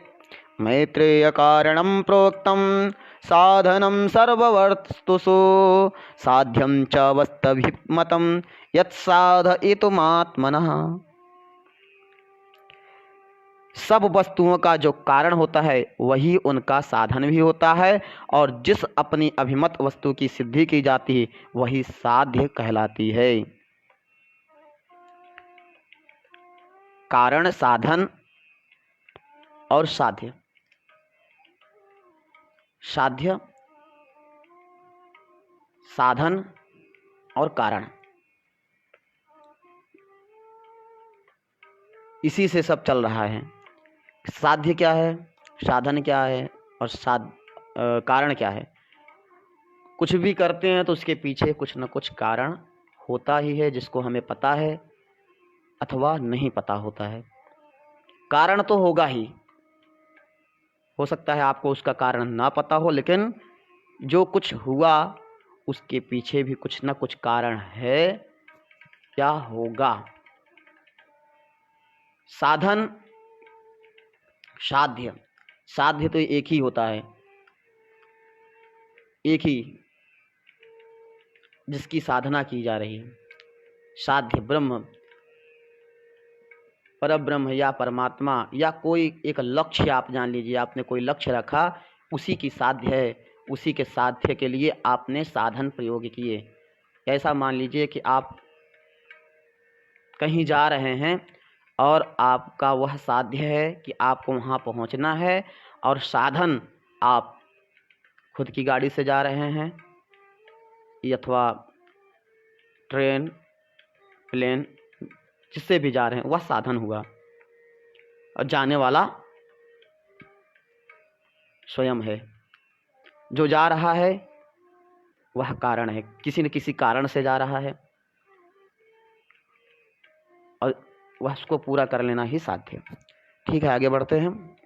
S1: मैत्रेय कारणं प्रोक्तं साधनं सर्ववस्तुषु साध्यं च वास्तविकमतं यत्साधयितुमात्मनः। सब वस्तुओं का जो कारण होता है वही उनका साधन भी होता है, और जिस अपनी अभिमत वस्तु की सिद्धि की जाती है वही साध्य कहलाती है। कारण, साधन और साध्य। साध्य, साधन और कारण, इसी से सब चल रहा है। साध्य क्या है, साधन क्या है और कारण क्या है। कुछ भी करते हैं तो उसके पीछे कुछ न कुछ कारण होता ही है, जिसको हमें पता है अथवा नहीं पता होता है। कारण तो होगा ही, हो सकता है आपको उसका कारण ना पता हो, लेकिन जो कुछ हुआ उसके पीछे भी कुछ न कुछ कारण है या होगा। साधन, साध्य, साध्य तो एक ही होता है, एक ही जिसकी साधना की जा रही है। साध्य ब्रह्म, परब्रह्म या परमात्मा या कोई एक लक्ष्य आप जान लीजिए, आपने कोई लक्ष्य रखा, उसी की साध्य है, उसी के साध्य के लिए आपने साधन प्रयोग किए। ऐसा मान लीजिए कि आप कहीं जा रहे हैं और आपका वह साध्य है कि आपको वहाँ पहुँचना है, और साधन आप खुद की गाड़ी से जा रहे हैं अथवा ट्रेन, प्लेन, जिससे भी जा रहे हैं वह साधन हुआ, और जाने वाला स्वयं है। जो जा रहा है वह कारण है, किसी न किसी कारण से जा रहा है, और वह उसको पूरा कर लेना ही साध्य। ठीक है, आगे बढ़ते हैं।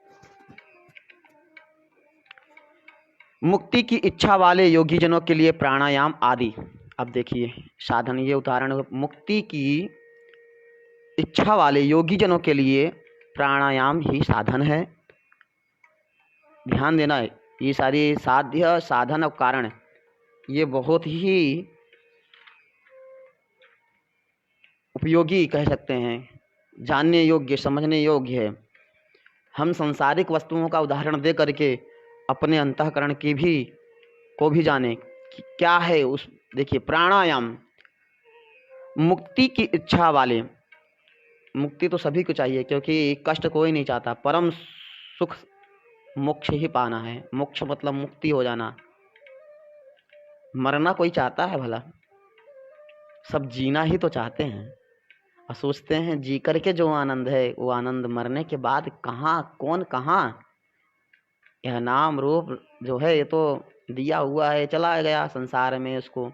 S1: मुक्ति की इच्छा वाले योगी जनों के लिए प्राणायाम आदि। अब देखिए साधन, ये उदाहरण, मुक्ति की इच्छा वाले योगी जनों के लिए प्राणायाम ही साधन है। ध्यान देना है, ये सारी साध्य, साधन और कारण ये बहुत ही उपयोगी कह सकते हैं, जानने योग्य, समझने योग्य है। हम सांसारिक वस्तुओं का उदाहरण दे करके अपने अंतःकरण की भी को भी जाने कि क्या है उस। देखिए, प्राणायाम मुक्ति की इच्छा वाले, मुक्ति तो सभी को चाहिए क्योंकि कष्ट कोई नहीं चाहता, परम सुख मोक्ष ही पाना है। मोक्ष मतलब मुक्ति हो जाना। मरना कोई चाहता है भला? सब जीना ही तो चाहते हैं और सोचते हैं जी करके जो आनंद है वो आनंद मरने के बाद कहाँ, कौन कहाँ। यह नाम रूप जो है ये तो दिया हुआ है, चला गया संसार में उसको।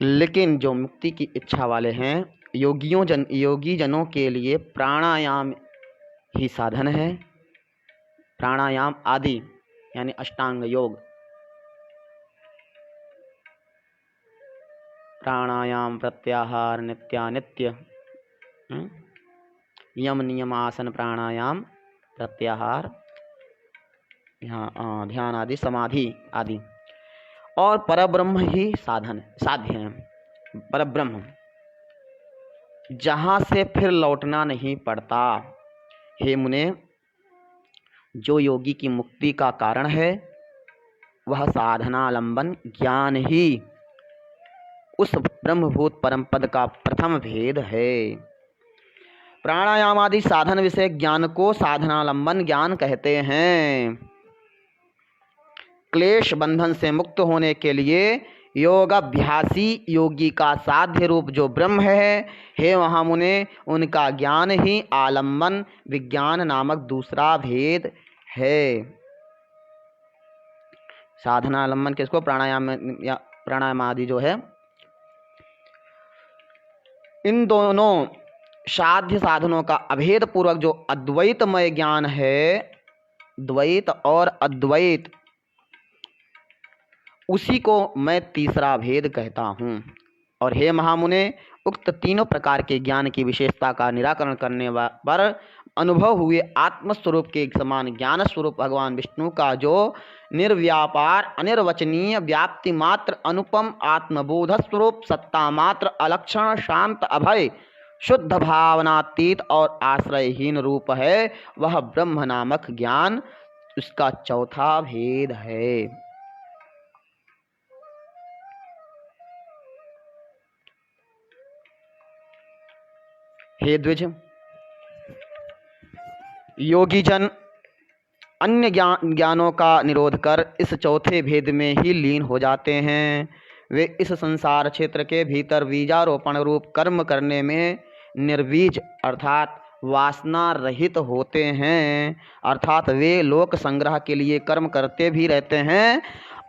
S1: लेकिन जो मुक्ति की इच्छा वाले हैं, योगी जनों के लिए प्राणायाम ही साधन है। प्राणायाम आदि यानी अष्टांग योग, प्राणायाम प्रत्याहार नित्यानित्य, यम नियम आसन प्राणायाम प्रत्याहार, ध्यान आदि, समाधि आदि, और परब्रह्म ही साध्य है। परब्रह्म जहाँ से फिर लौटना नहीं पड़ता। हे मुने, जो योगी की मुक्ति का कारण है वह साधनालंबन ज्ञान ही उस ब्रह्मभूत परम पद का प्रथम भेद है। प्राणायाम आदि साधन विषय ज्ञान को साधनालंबन ज्ञान कहते हैं। क्लेश बंधन से मुक्त होने के लिए योगाभ्यासी योगी का साध्य रूप जो ब्रह्म है, हे महामुने, उनका ज्ञान ही आलंबन विज्ञान नामक दूसरा भेद है। साधनालंबन किसको? प्राणायाम आदि जो है, इन दोनों साध्य साधनों का अभेद पूर्वक जो अद्वैतमय ज्ञान है, द्वैत और अद्वैत, उसी को मैं तीसरा भेद कहता हूँ। और हे महामुने, उक्त तीनों प्रकार के ज्ञान की विशेषता का निराकरण करने पर अनुभव हुए आत्मस्वरूप के समान ज्ञान स्वरूप भगवान विष्णु का जो निर्व्यापार अनिर्वचनीय व्याप्ति मात्र अनुपम आत्मबोध स्वरूप सत्ता मात्र अलक्षण शांत अभय शुद्ध भावनातीत और आश्रयहीन रूप है, वह ब्रह्म नामक ज्ञान उसका चौथा भेद है। हे द्विज, योगी जन अन्य ज्ञानों का निरोध कर इस चौथे भेद में ही लीन हो जाते हैं। वे इस संसार क्षेत्र के भीतर बीजारोपण रूप कर्म करने में निर्बीज अर्थात वासना रहित होते हैं। अर्थात वे लोक संग्रह के लिए कर्म करते भी रहते हैं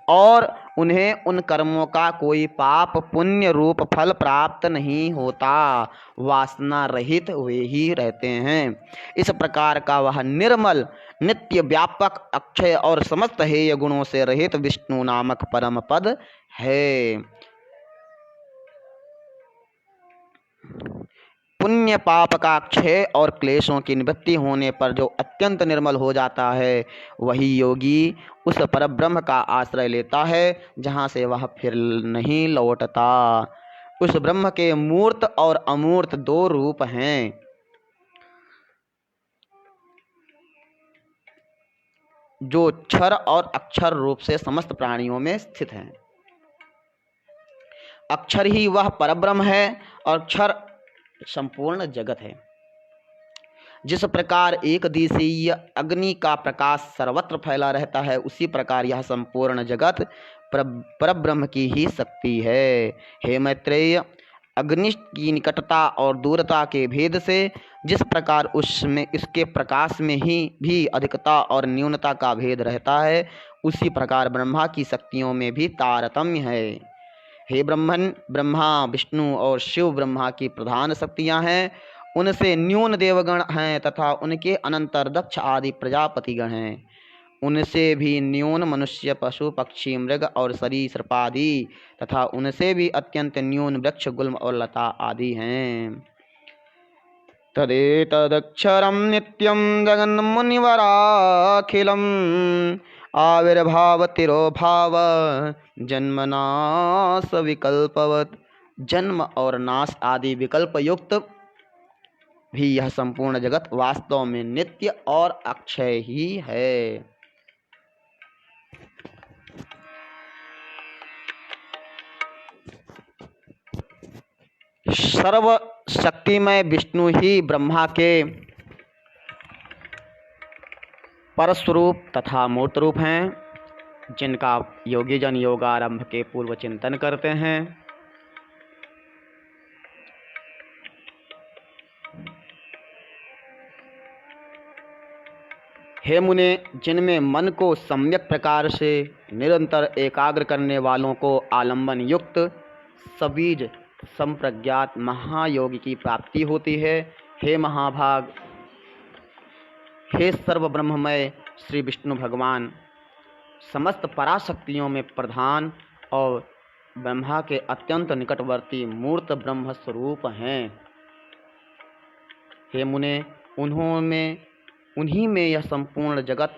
S1: और उन्हें उन कर्मों का कोई पाप पुण्य रूप फल प्राप्त नहीं होता। वासना रहित वे ही रहते हैं। इस प्रकार का वह निर्मल नित्य व्यापक अक्षय और समस्त हेय गुणों से रहित विष्णु नामक परम पद है। पुण्य पाप का क्षय और क्लेशों की निवृत्ति होने पर जो अत्यंत निर्मल हो जाता है, वही योगी उस परब्रह्म का आश्रय लेता है जहाँ से वह फिर नहीं लौटता। उस ब्रह्म के मूर्त और अमूर्त दो रूप हैं। जो क्षर और अक्षर रूप से समस्त प्राणियों में स्थित हैं। अक्षर ही वह परब्रह्म है और क्षर संपूर्ण जगत है। जिस प्रकार एक दिशीय अग्नि का प्रकाश सर्वत्र फैला रहता है, उसी प्रकार यह संपूर्ण जगत परब्रह्म की ही शक्ति है। हे मैत्रेय, अग्नि की निकटता और दूरता के भेद से जिस प्रकार उसमें इसके प्रकाश में ही भी अधिकता और न्यूनता का भेद रहता है, उसी प्रकार ब्रह्मा की शक्तियों में भी तारतम्य है। हे ब्रह्मन, ब्रह्मा विष्णु और शिव ब्रह्मा की प्रधान शक्तियां हैं। उनसे न्यून देवगण हैं तथा उनके अनंतर दक्ष आदि प्रजापतिगण हैं। उनसे भी न्यून मनुष्य पशु पक्षी मृग और सरीसृपादि तथा उनसे भी अत्यंत न्यून वृक्ष गुल्म और लता आदि हैं। तदेतदक्षरं नित्यं जगन्मुनिवराखिलम् आविर्भाव तिरोभाव जन्मना सविकल्पवत् जन्म और नाश आदि विकल्प युक्त भी यह संपूर्ण जगत वास्तव में नित्य और अक्षय ही है। सर्व शक्तिमय विष्णु ही ब्रह्मा के परस्वरूप तथा मूर्त रूप हैं, जिनका योगी जन योगारंभ के पूर्व चिंतन करते हैं। हे मुने, जिनमें मन को सम्यक प्रकार से निरंतर एकाग्र करने वालों को आलंबन युक्त सबीज संप्रज्ञात महायोगी की प्राप्ति होती है। हे महाभाग, हे सर्व ब्रह्ममय श्री विष्णु भगवान समस्त पराशक्तियों में प्रधान और ब्रह्मा के अत्यंत निकटवर्ती मूर्त ब्रह्म स्वरूप हैं। हे मुने, उन्हीं में यह संपूर्ण जगत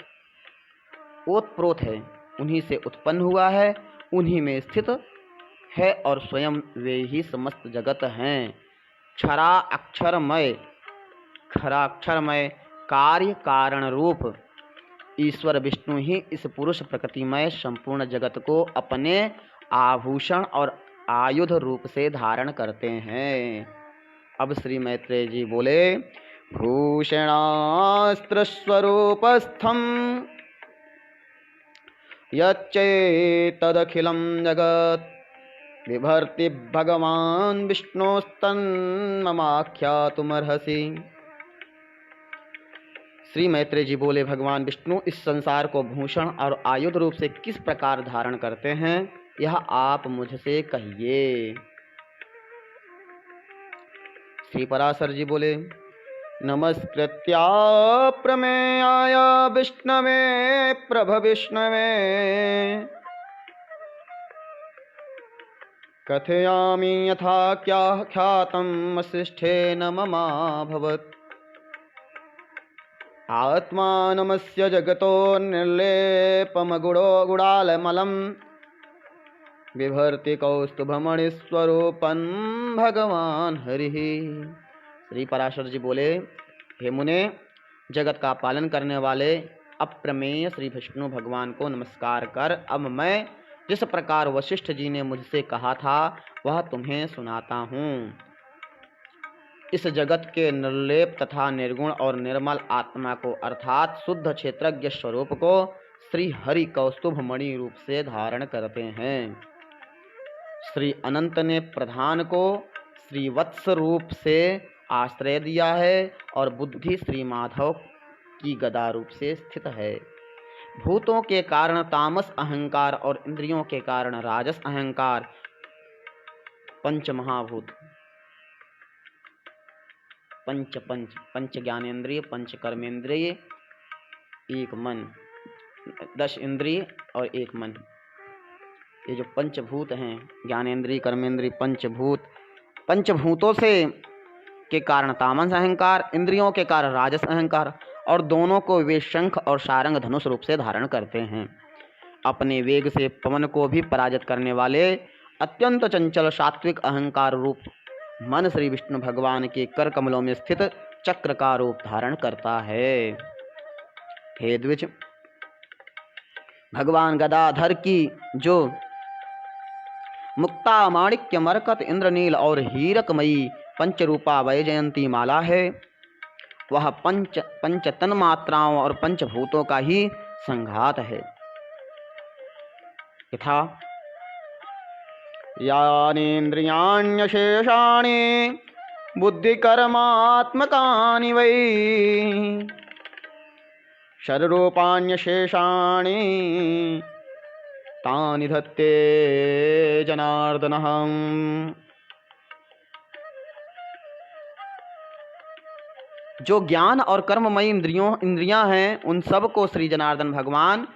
S1: ओतप्रोत है, उन्हीं से उत्पन्न हुआ है, उन्हीं में स्थित है और स्वयं वे ही समस्त जगत हैं। खराक्षरमय कार्य कारण रूप ईश्वर विष्णु ही इस पुरुष प्रकृतिमय संपूर्ण जगत को अपने आभूषण और आयुध रूप से धारण करते हैं। अब श्री मैत्रेय जी बोले, भूषणास्त्र स्वरूपस्थम यच्चेतदखिलं जगत् बिभर्ति भगवान विष्णोस्तन्ममाख्यातुमर्हसि। श्री मैत्रेय जी बोले, भगवान विष्णु इस संसार को भूषण और आयुध रूप से किस प्रकार धारण करते हैं, यह आप मुझसे कहिए। श्री पराशर जी बोले, नमस्कृत्या प्रमेयाय विष्णवे प्रभविष्णवे कथयामि यथा ख्यातं वसिष्ठेन ममाभवत्। आत्मानमस्य जगतो निर्लेपमगुणो गुडालमलं बिभर्ति कौस्तुभमणिस्वरूपं भगवान हरिः। श्री पराशर जी बोले, हे मुने, जगत का पालन करने वाले अप्रमेय श्री विष्णु भगवान को नमस्कार कर अब मैं जिस प्रकार वशिष्ठ जी ने मुझसे कहा था वह तुम्हें सुनाता हूँ। इस जगत के निर्लेप तथा निर्गुण और निर्मल आत्मा को अर्थात शुद्ध क्षेत्रज्ञ स्वरूप को श्री हरि कौस्तुभ मणि रूप से धारण करते हैं। श्री अनंत ने प्रधान को श्री वत्स रूप से आश्रय दिया है और बुद्धि श्री माधव की गदा रूप से स्थित है। भूतों के कारण तामस अहंकार और इंद्रियों के कारण राजस अहंकार पंच महाभूत, पंच ज्ञानेन्द्रिय, पंच कर्मेंद्रिय, एक मन, 10 इंद्रिय और एक मन, ये जो पंचभूत हैं, ज्ञानेन्द्रिय कर्मेंद्रिय पंचभूतों से के कारण तामस अहंकार, इंद्रियों के कारण राजस अहंकार और दोनों को वे शंख और सारंग धनुष रूप से धारण करते हैं। अपने वेग से पवन को भी पराजित करने वाले अत्यंत चंचल सात्विक अहंकार रूप मन श्री विष्णु भगवान के कर कमलों में स्थित चक्र का रूप धारण करता है। हे द्विज, भगवान गदाधर की जो मुक्ता माणिक्य मरकत इंद्रनील और हीरकमयी पंचरूपा वैजयंती माला है, वह पंच तन मात्राओं और पंचभूतों का ही संघात है। यथा यानीन्द्रियाण्यशेषाणि बुद्धिकर्मात्मकानि वै षड्रूपाण्यशेषाणि तानि धत्ते जनार्दनः। जो ज्ञान और कर्ममयी इंद्रियां हैं, उन सब को श्री जनार्दन भगवान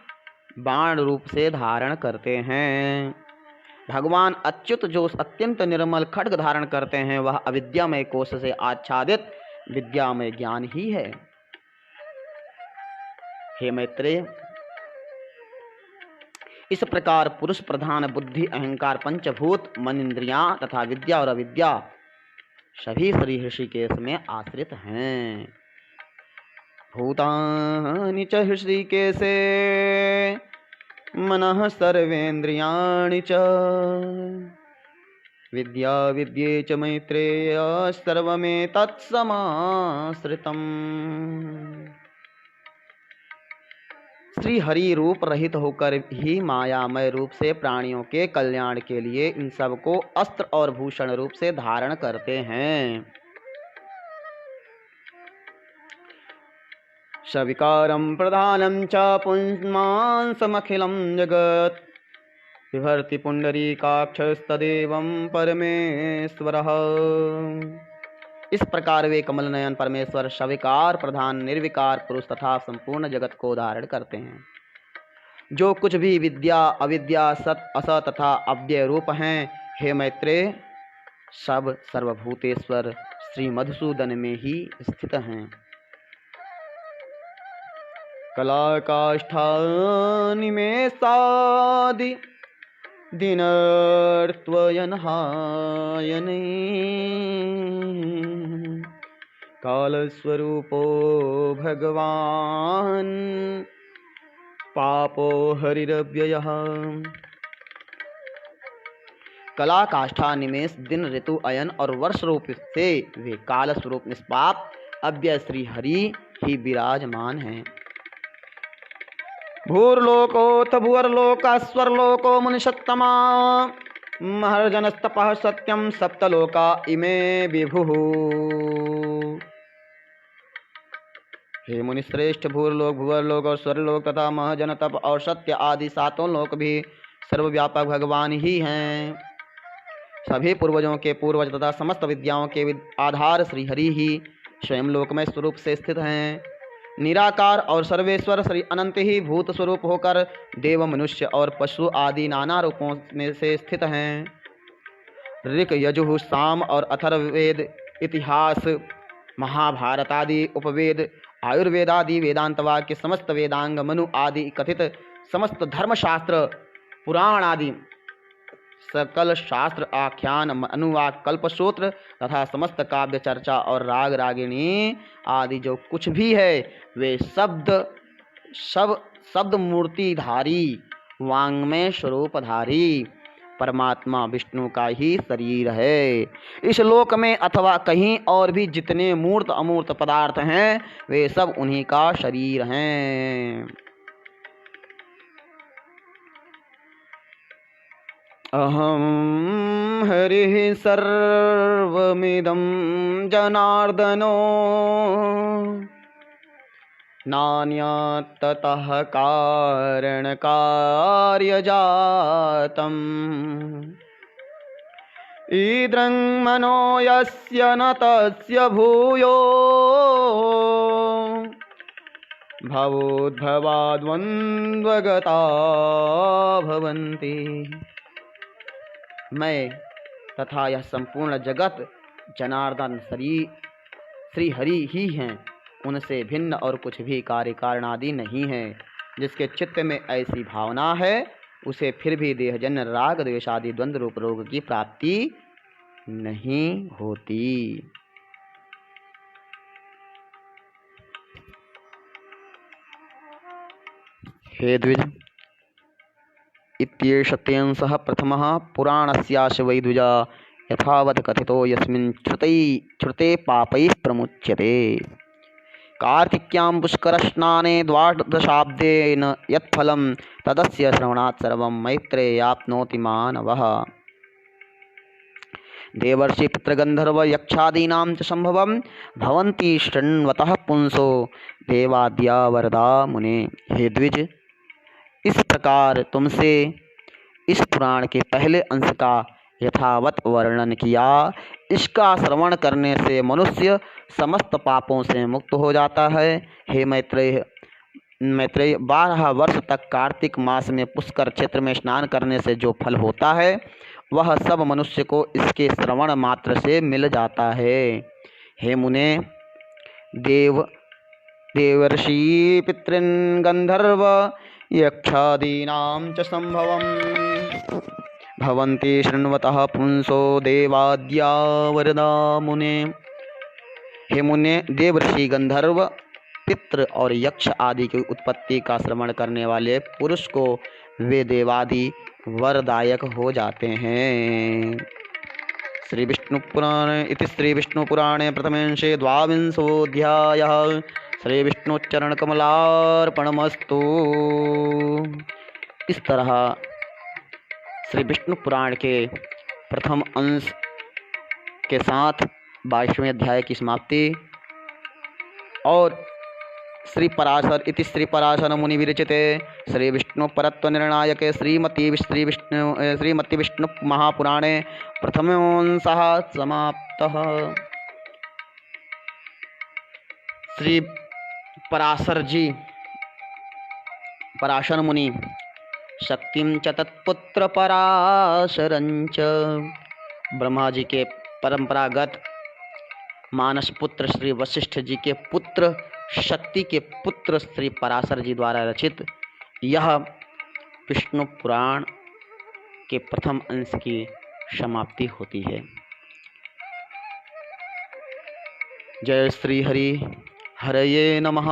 S1: बाण रूप से धारण करते हैं। भगवान अच्युत जो अत्यंत निर्मल खड्ग धारण करते हैं, वह अविद्यामय कोश से आच्छादित विद्यामय ज्ञान ही है। हे मैत्रेय, इस प्रकार पुरुष प्रधान बुद्धि अहंकार पंचभूत मन इंद्रियां तथा विद्या और अविद्या सभी श्री ऋषिकेश में आश्रित हैं। भूतानि च ऋषिकेशे मनः सर्वेन्द्रियाणि च विद्या विद्ये च मैत्रेय सर्वमेतत्समाश्रितम्। श्री हरि रूप रहित होकर ही मायामय रूप से प्राणियों के कल्याण के लिए इन सब को अस्त्र और भूषण रूप से धारण करते हैं। सविकारं प्रधानं च पुंमांसमखिलं जगत् बिभर्ति पुंडरीकाक्षस्तदेवं परमेश्वरः। इस प्रकार वे कमल नयन परमेश्वर सविकार प्रधान निर्विकार पुरुष तथा संपूर्ण जगत को धारण करते हैं। जो कुछ भी विद्या अविद्या सत असत तथा अव्यय रूप हैं, हे मैत्रेय, सब सर्वभूतेश्वर श्री मधुसूदन में ही स्थित हैं। कलाकाष्ठानि में सादि दिनर्त्वयनहायने कालस्वरूपो भगवान् पापो हरिरव्ययः। कला काष्ठा निमेष दिन ऋतु अयन और वर्ष रूप से वे काल स्वरूप निष्पाप अव्यय श्री हरि ही विराजमान हैं। भूर्लोकोऽथ भुवर्लोकस्वर्लोको मुनिषत्तमा महर्जनस्तपः सत्यं सप्तलोका इमे विभुः। हे मुनिश्रेष्ठ, भूर्लोक भुवर्लोक और स्वर्लोक तथा महजन तप और सत्य आदि सातों लोक भी सर्वव्यापक भगवान ही हैं। सभी पूर्वजों के पूर्वज तथा समस्त विद्याओं के आधार श्री हरि ही स्वयं लोकमय स्वरूप से स्थित हैं। निराकार और सर्वेश्वर श्री अनंत ही भूत स्वरूप होकर देव मनुष्य और पशु आदि नाना रूपों में से स्थित हैं। ऋक यजुः साम और अथर्ववेद इतिहास महाभारत आदि उपवेद आयुर्वेद आदि वेदांत वाक्य समस्त वेदांग मनु आदि कथित समस्त धर्मशास्त्र पुराण आदि सकल शास्त्र आख्यान अनुवाक कल्पसूत्र तथा समस्त काव्य चर्चा और राग रागिणी आदि जो कुछ भी है वे शब्द मूर्तिधारी वांग्मय स्वरूपधारी परमात्मा विष्णु का ही शरीर है। इस लोक में अथवा कहीं और भी जितने मूर्त अमूर्त पदार्थ हैं वे सब उन्हीं का शरीर हैं। अहम हरिः सर्वमिदं जनार्दनो नान्यत्ततः कारणकार्यजातम् ईदृङ् मनो यस्य न तस्य भूयो भवोद्भवाद्वन्द्वगता भवन्ति। मैं तथा यह संपूर्ण जगत जनार्दन श्री हरि ही हैं, उनसे भिन्न और कुछ भी कार्य कारण आदि नहीं है। जिसके चित्त में ऐसी भावना है उसे फिर भी देहजन्य राग द्वेष आदि द्वंद्व रूप रोग की प्राप्ति नहीं होती। हे द्विज, इत्येष तेंसः प्रथमः पुराणस्यास्य वै द्विजा यथावत् कथितो यस्मिन् श्रुते पापैः प्रमुच्यते। कार्तिक्यां पुष्करस्नाने द्वादशाब्देन यत्फलं तदस्य श्रवणात् सर्वं मैत्रेयाप्नोति मानवः। देवर्षि पितृगन्धर्व यक्षादीनां च संभवं भवन्ति शृण्वतः पुंसो देवाद्या वरदा मुने। हे द्विज, इस प्रकार तुमसे इस पुराण के पहले अंश का यथावत वर्णन किया। इसका श्रवण करने से मनुष्य समस्त पापों से मुक्त हो जाता है। हे मैत्रेय, 12 वर्ष तक कार्तिक मास में पुष्कर क्षेत्र में स्नान करने से जो फल होता है वह सब मनुष्य को इसके श्रवण मात्र से मिल जाता है। हे मुने, देवर्षि पितृन गंधर्व यक्षादीनां च सम्भवम् भवन्ति शृण्वतः पुंसो देवाद्या वरदा मुने। हे मुने, देवर्षि, गंधर्व, पितृ और यक्ष आदि की उत्पत्ति का श्रवण करने वाले पुरुष को वे देवादि वरदायक हो जाते हैं। श्री विष्णु पुराणे इति श्री विष्णु पुराणे प्रथमेंशे द्वाविंशोऽध्यायः। श्री विष्णु चरण कमलार्पणमस्तु। इस तरह श्री विष्णु पुराण के प्रथम अंश के साथ 22वें अध्याय की समाप्ति और श्री पराशर इति श्री पराशर मुनि विरचिते श्री विष्णु परत्व निर्णायके श्रीमती विष्णु महापुराणे प्रथमोंसः समाप्तः। श्री पराशर मुनि शक्तिं च तत्पुत्र पराशरंच, ब्रह्मा जी के परंपरागत मानस पुत्र श्री वशिष्ठ जी के पुत्र, शक्ति के पुत्र श्री पराशर जी द्वारा रचित यह विष्णु पुराण के प्रथम अंश की समाप्ति होती है। जय श्री हरि। हरये नमः,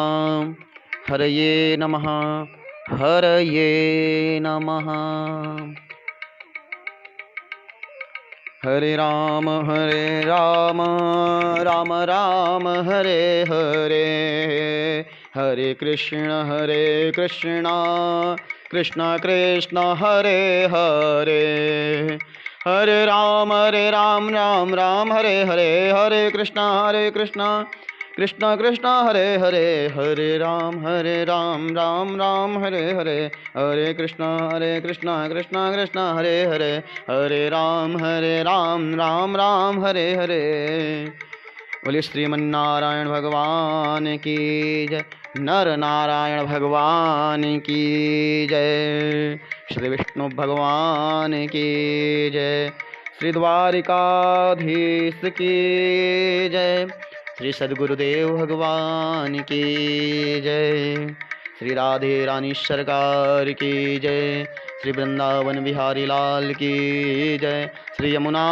S1: हरये नमः, हरये नमः। हरे राम राम राम हरे हरे, हरे कृष्ण कृष्ण कृष्ण हरे हरे, हरे राम राम राम हरे हरे, हरे कृष्ण कृष्ण कृष्ण हरे हरे, हरे राम राम राम हरे हरे, हरे कृष्ण कृष्ण कृष्ण हरे हरे, हरे राम राम राम हरे हरे। बोलिए श्रीमन्नारायण भगवान की जय, नर नारायण भगवान की जय, श्री विष्णु भगवान की जय, श्री द्वारिकाधीश की जय, श्री सद्गुरुदेव भगवान की जय, श्री राधे रानी सरकार की जय, श्री वृंदावन बिहारी लाल की जय, श्री यमुना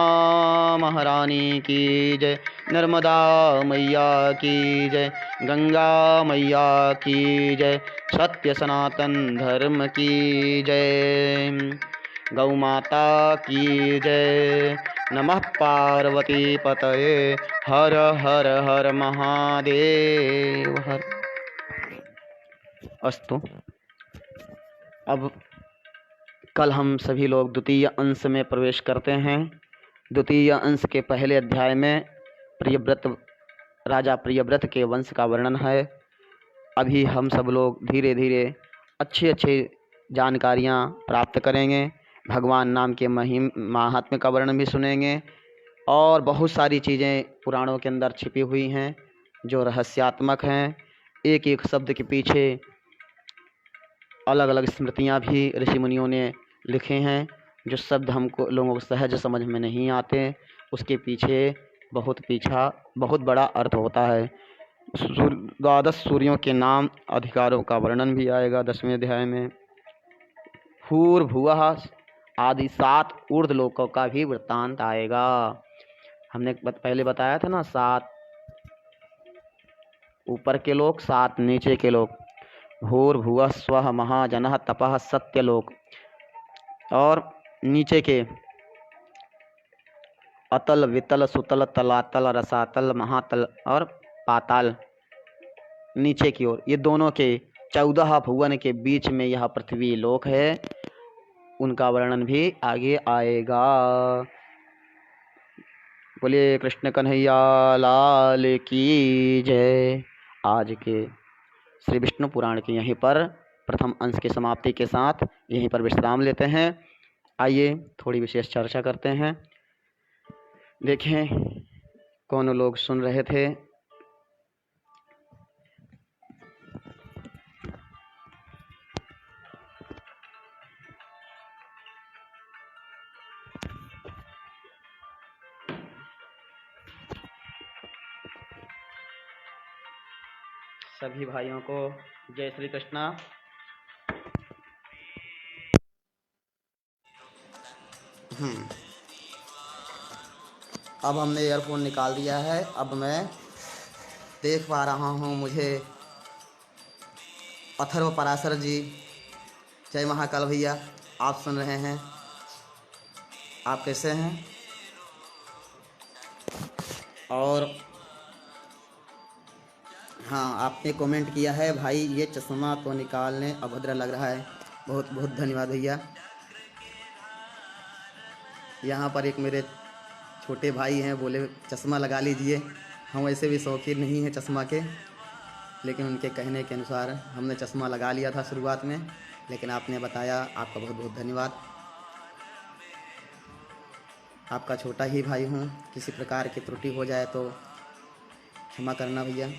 S1: महारानी की जय, नर्मदा मैया की जय, गंगा मैया की जय, सत्य सनातन धर्म की जय, गौ माता की जय, नमः पार्वती पतये, हर हर हर महादेव हर। अस्तु। अब कल हम सभी लोग द्वितीय अंश में प्रवेश करते हैं। द्वितीय अंश के पहले अध्याय में राजा प्रियव्रत के वंश का वर्णन है। अभी हम सब लोग धीरे धीरे अच्छे जानकारियाँ प्राप्त करेंगे, भगवान नाम के महात्म्य का वर्णन भी सुनेंगे और बहुत सारी चीज़ें पुराणों के अंदर छिपी हुई हैं जो रहस्यात्मक हैं। एक एक शब्द के पीछे अलग अलग स्मृतियाँ भी ऋषि मुनियों ने लिखे हैं। जो शब्द हमको लोगों को सहज समझ में नहीं आते, उसके पीछे बहुत बड़ा अर्थ होता है। 12 सूर्यों के नाम अधिकारों का वर्णन भी आएगा 10वें अध्याय में। भूर्भुवः आदि 7 ऊर्ध्व लोकों का भी वृत्तांत आएगा। हमने पहले बताया था ना, 7 ऊपर के लोक, 7 नीचे के लोक। भूर्भुवः स्वः महाजनः तपः सत्यलोक, और नीचे के अतल वितल सुतल तलातल रसातल महातल और पाताल नीचे की ओर, ये दोनों के 14 भुवन के बीच में यह पृथ्वी लोक है। उनका वर्णन भी आगे आएगा। बोलिए कृष्ण कन्हैया लाल की जय। आज के श्री विष्णु पुराण के यहीं पर प्रथम अंश की समाप्ति के साथ यहीं पर विश्राम लेते हैं। आइए थोड़ी विशेष चर्चा करते हैं। देखें कौन लोग सुन रहे थे। सभी भाइयों को जय श्री कृष्णा। अब हमने ईयरफोन निकाल दिया है। अब मैं देख पा रहा हूँ, मुझे अथर्व पराशर जी, जय महाकाल भैया, आप सुन रहे हैं। आप कैसे हैं? और हाँ, आपने कमेंट किया है, भाई ये चश्मा तो निकालने अभद्र लग रहा है। बहुत बहुत धन्यवाद भैया। यहाँ पर एक मेरे छोटे भाई हैं, बोले चश्मा लगा लीजिए। हम ऐसे भी शौकीन नहीं हैं चश्मा के, लेकिन उनके कहने के अनुसार हमने चश्मा लगा लिया था शुरुआत में, लेकिन आपने बताया, आपका बहुत बहुत धन्यवाद। आपका छोटा ही भाई हूँ, किसी प्रकार की त्रुटि हो जाए तो क्षमा करना भैया।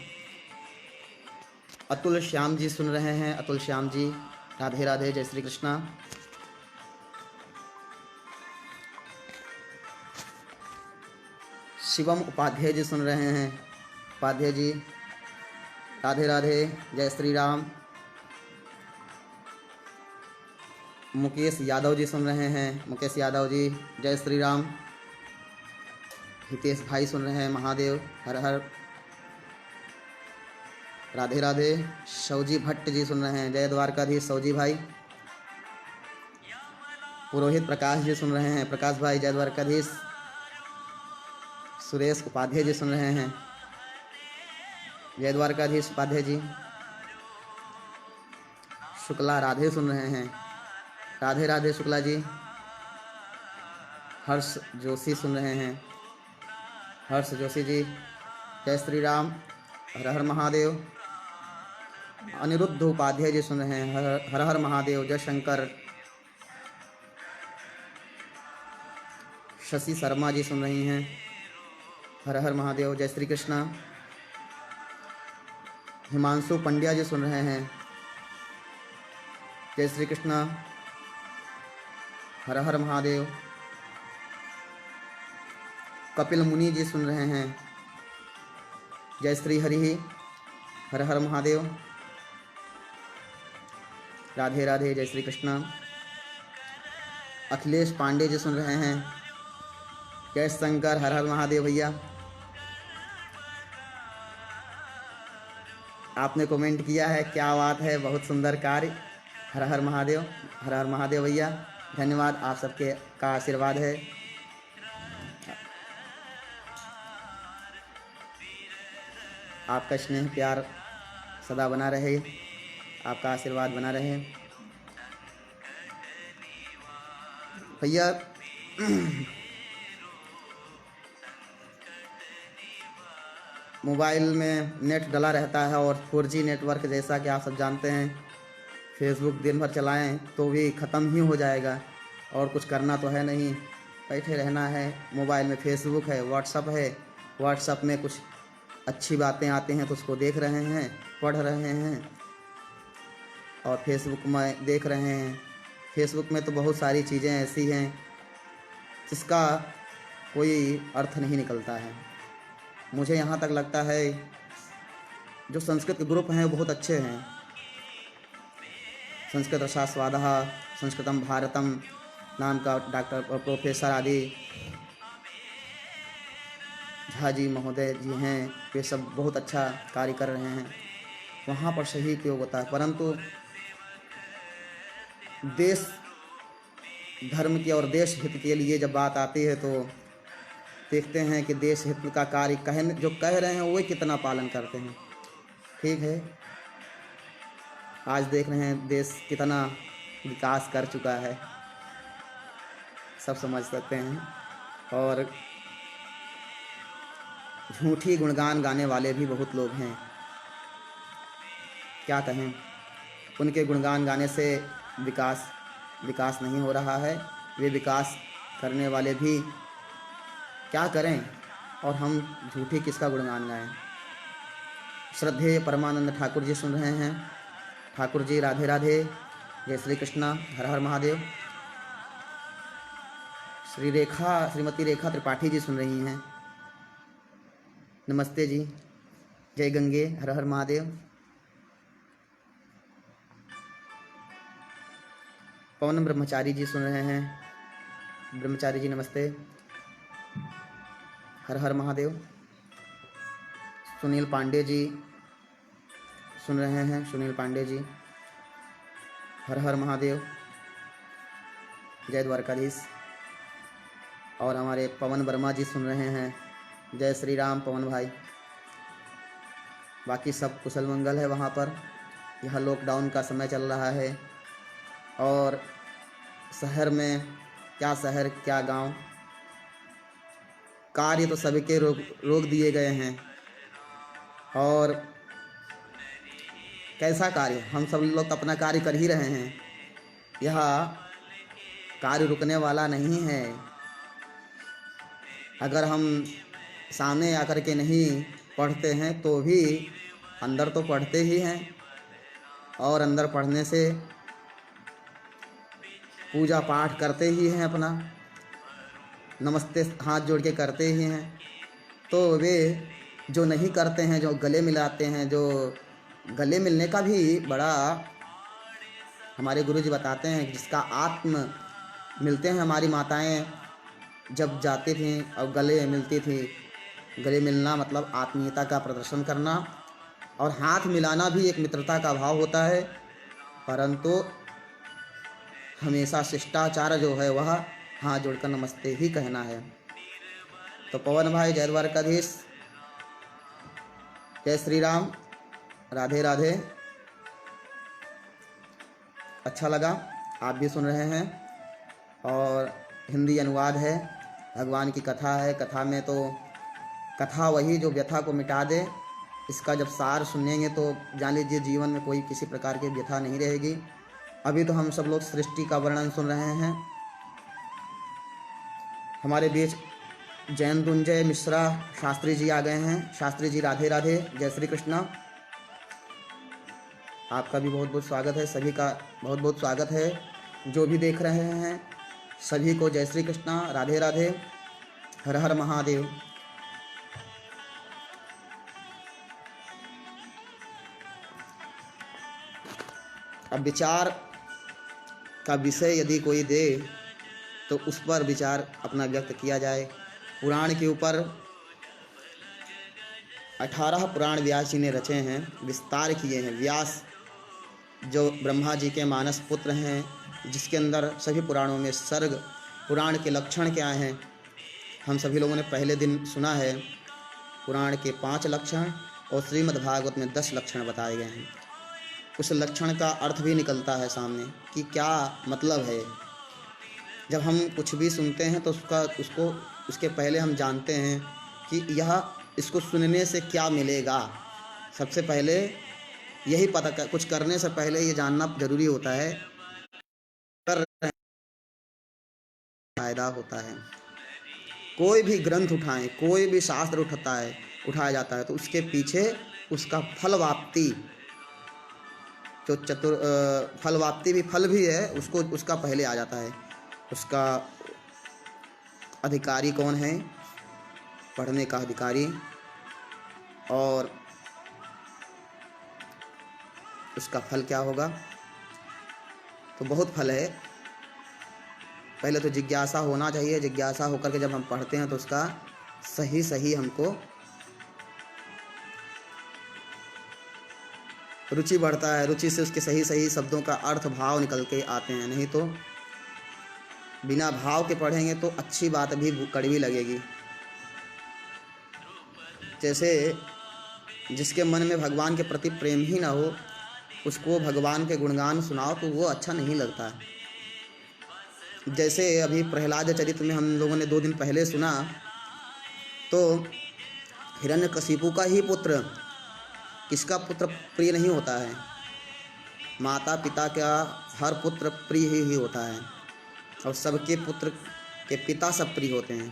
S1: अतुल श्याम जी सुन रहे हैं। अतुल श्याम जी, राधे राधे, जय श्री कृष्णा। शिवम उपाध्याय जी सुन रहे हैं। उपाध्याय जी, राधे राधे, जय श्री राम। मुकेश यादव जी सुन रहे हैं। मुकेश यादव जी, जय श्री राम। हितेश भाई सुन रहे हैं। महादेव, हर हर, राधे राधे। शौजी भट्ट जी सुन रहे हैं। जय द्वारकाधीश शौजी भाई। पुरोहित प्रकाश जी सुन रहे हैं। प्रकाश भाई, जय द्वारकाधीश। सुरेश उपाध्याय जी सुन रहे हैं। जय द्वारकाधीश उपाध्याय जी। शुक्ला राधे सुन रहे हैं। राधे राधे शुक्ला जी। हर्ष जोशी सुन रहे हैं। हर्ष जोशी जी, जय श्री राम, हर हर महादेव। अनिरुद्ध उपाध्याय जी सुन रहे हैं। हर हर महादेव, जय शंकर। शशि शर्मा जी सुन रही हैं। हर हर महादेव, जय श्री कृष्णा। हिमांशु पंड्या जी सुन रहे हैं। जय श्री कृष्णा, हर हर महादेव। कपिल मुनि जी सुन रहे हैं। जय श्री हरि, हर हर महादेव। राधे राधे, जय श्री कृष्णा। अखिलेश पांडे जी सुन रहे हैं। जय शंकर, हर हर महादेव भैया। आपने कमेंट किया है, क्या बात है, बहुत सुंदर कार्य। हर हर महादेव, हर हर महादेव भैया, धन्यवाद। आप सबके का आशीर्वाद है। आपका स्नेह प्यार सदा बना रहे, आपका आशीर्वाद बना रहे भैया। मोबाइल में नेट डला रहता है और 4G नेटवर्क, जैसा कि आप सब जानते हैं, फेसबुक दिन भर चलाएं तो भी ख़त्म ही हो जाएगा। और कुछ करना तो है नहीं, बैठे रहना है। मोबाइल में फेसबुक है, व्हाट्सअप है। व्हाट्सअप में कुछ अच्छी बातें आती हैं तो उसको देख रहे हैं, पढ़ रहे हैं। और फेसबुक में देख रहे हैं, फेसबुक में तो बहुत सारी चीज़ें ऐसी हैं जिसका कोई अर्थ नहीं निकलता है। मुझे यहाँ तक लगता है जो संस्कृत के ग्रुप हैं वो बहुत अच्छे हैं। संस्कृत रसास्वादः, संस्कृतम भारतम नाम का डॉक्टर प्रोफेसर आदि झा जी महोदय जी हैं, वे सब बहुत अच्छा कार्य कर रहे हैं। वहाँ पर सही उपयोग होता है, परंतु देश धर्म की और देश हित के लिए जब बात आती है तो देखते हैं कि देश हित का कार्य जो कह रहे हैं वही कितना पालन करते हैं। ठीक है, आज देख रहे हैं देश कितना विकास कर चुका है, सब समझ सकते हैं। और झूठी गुणगान गाने वाले भी बहुत लोग हैं, क्या कहें। उनके गुणगान गाने से विकास नहीं हो रहा है। वे विकास करने वाले भी क्या करें, और हम झूठी किसका गुणगान गाएं। श्रद्धेय परमानंद ठाकुर जी सुन रहे हैं। ठाकुर जी, राधे राधे, जय श्री कृष्णा, हर हर महादेव। श्रीमती रेखा त्रिपाठी जी सुन रही हैं। नमस्ते जी, जय गंगे, हर हर महादेव। पवन ब्रह्मचारी जी सुन रहे हैं। ब्रह्मचारी जी नमस्ते। हर हर महादेव। सुनील पांडे जी सुन रहे हैं, सुनील पांडे जी हर हर महादेव, जय द्वारकाधीश। और हमारे पवन वर्मा जी सुन रहे हैं, जय श्री राम पवन भाई। बाकी सब कुशल मंगल है वहाँ पर। यह लॉकडाउन का समय चल रहा है और शहर में क्या शहर क्या गांव, कार्य तो सभी के रोक दिए गए हैं। और कैसा कार्य, हम सब लोग अपना कार्य कर ही रहे हैं। यह कार्य रुकने वाला नहीं है। अगर हम सामने आकर के नहीं पढ़ते हैं तो भी अंदर तो पढ़ते ही हैं, और अंदर पढ़ने से पूजा पाठ करते ही हैं, अपना नमस्ते हाथ जोड़ के करते ही हैं। तो वे जो नहीं करते हैं, जो गले मिलाते हैं, जो गले मिलने का भी बड़ा हमारे गुरु जी बताते हैं, जिसका आत्म मिलते हैं। हमारी माताएं जब जाती थीं और गले मिलती थी, गले मिलना मतलब आत्मीयता का प्रदर्शन करना, और हाथ मिलाना भी एक मित्रता का भाव होता है। परंतु हमेशा शिष्टाचार जो है वह हाथ जोड़कर नमस्ते ही कहना है। तो पवन भाई जय द्वारकाधीश, जय श्री राम, राधे राधे। अच्छा लगा आप भी सुन रहे हैं। और हिंदी अनुवाद है, भगवान की कथा है। कथा में तो कथा वही जो व्यथा को मिटा दे। इसका जब सार सुनेंगे तो जान लीजिए जीवन में कोई किसी प्रकार की व्यथा नहीं रहेगी। अभी तो हम सब लोग सृष्टि का वर्णन सुन रहे हैं। हमारे बीच जयंतुंजय मिश्रा शास्त्री जी आ गए हैं। शास्त्री जी राधे राधे, जय श्री कृष्णा। आपका भी बहुत बहुत स्वागत है, सभी का बहुत बहुत स्वागत है। जो भी देख रहे हैं सभी को जय श्री कृष्णा, राधे राधे, हर हर महादेव। अब विचार का विषय यदि कोई दे तो उस पर विचार अपना व्यक्त किया जाए। पुराण के ऊपर 18 पुराण व्यास जी ने रचे हैं, विस्तार किए हैं। व्यास जो ब्रह्मा जी के मानस पुत्र हैं, जिसके अंदर सभी पुराणों में सर्ग पुराण के लक्षण क्या हैं, हम सभी लोगों ने पहले दिन सुना है। पुराण के 5 लक्षण और श्रीमद् भागवत में 10 लक्षण बताए गए हैं। उस लक्षण का अर्थ भी निकलता है सामने कि क्या मतलब है। जब हम कुछ भी सुनते हैं तो उसके पहले हम जानते हैं कि यह इसको सुनने से क्या मिलेगा। सबसे पहले यही कुछ करने से पहले ये जानना ज़रूरी होता है, कर फायदा होता है। कोई भी ग्रंथ उठाएं, कोई भी शास्त्र उठाया जाता है तो उसके पीछे उसका फलवाप्ति, जो फलवाप्ति भी फल भी है, उसका पहले आ जाता है। उसका अधिकारी कौन है, पढ़ने का अधिकारी, और उसका फल क्या होगा। तो बहुत फल है। पहले तो जिज्ञासा होना चाहिए। जिज्ञासा होकर के जब हम पढ़ते हैं तो उसका सही हमको रुचि बढ़ता है। रुचि से उसके सही शब्दों का अर्थ भाव निकल के आते हैं। नहीं तो बिना भाव के पढ़ेंगे तो अच्छी बात भी कड़वी लगेगी। जैसे जिसके मन में भगवान के प्रति प्रेम ही ना हो, उसको भगवान के गुणगान सुनाओ तो वो अच्छा नहीं लगता। जैसे अभी प्रहलाद चरित्र में हम लोगों ने 2 दिन पहले सुना, तो हिरण्यकशिपु का ही पुत्र, किसका पुत्र प्रिय नहीं होता है। माता पिता का हर पुत्र प्रिय ही होता है, और सबके पुत्र के पिता सब प्रिय होते हैं।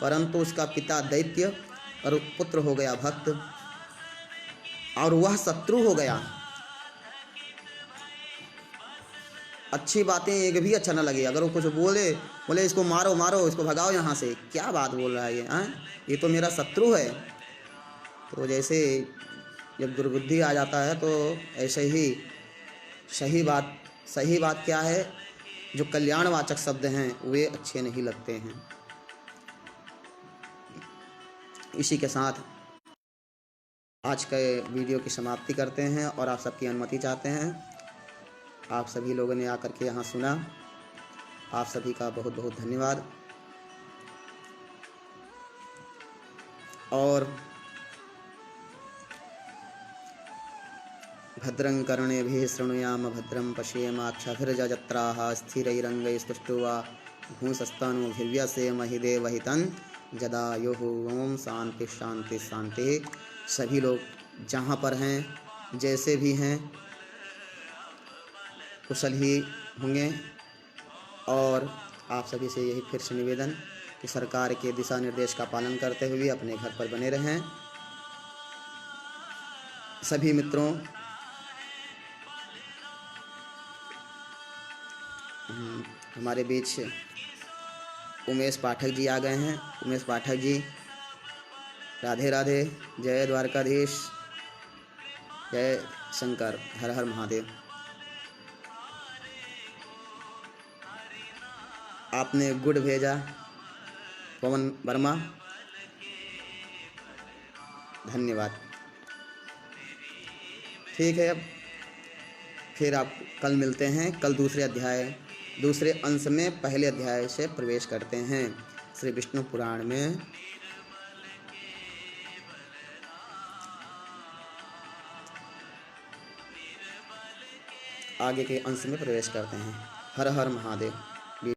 S1: परंतु उसका पिता दैत्य और पुत्र हो गया भक्त, और वह शत्रु हो गया। अच्छी बातें एक भी अच्छा ना लगे। अगर वो कुछ बोले इसको मारो मारो, इसको भगाओ यहाँ से, क्या बात बोल रहा है ये तो मेरा शत्रु है। तो जैसे जब दुर्बुद्धि आ जाता है तो ऐसे ही सही बात क्या है जो कल्याणवाचक शब्द हैं वे अच्छे नहीं लगते हैं। इसी के साथ आज के वीडियो की समाप्ति करते हैं और आप सबकी अनुमति चाहते हैं। आप सभी लोगों ने आकर के यहाँ सुना, आप सभी का बहुत बहुत धन्यवाद। और भद्रं कर्णेभिः शृणुयाम भद्रं पश्येमाक्षभिर्यजत्राः स्थिरैरङ्गैस्तुष्टुवा भूंसस्तनूभिर्व्यसेमहि देवहितं जदायुः। ओम शांति शांति शांति। सभी लोग जहाँ पर हैं, जैसे भी हैं, कुशल ही होंगे। और आप सभी से यही फिर से निवेदन कि सरकार के दिशा निर्देश का पालन करते हुए अपने घर पर बने रहें। सभी मित्रों, हमारे बीच उमेश पाठक जी आ गए हैं। उमेश पाठक जी, राधे राधे। जय द्वारकाधीश, जय शंकर, हर हर महादेव। आपने गुड भेजा पवन वर्मा, धन्यवाद। ठीक है, अब फिर आप कल मिलते हैं। कल दूसरे अंश में पहले अध्याय से प्रवेश करते हैं श्री विष्णु पुराण में। आगे के अंश में प्रवेश करते हैं। हर हर महादेव।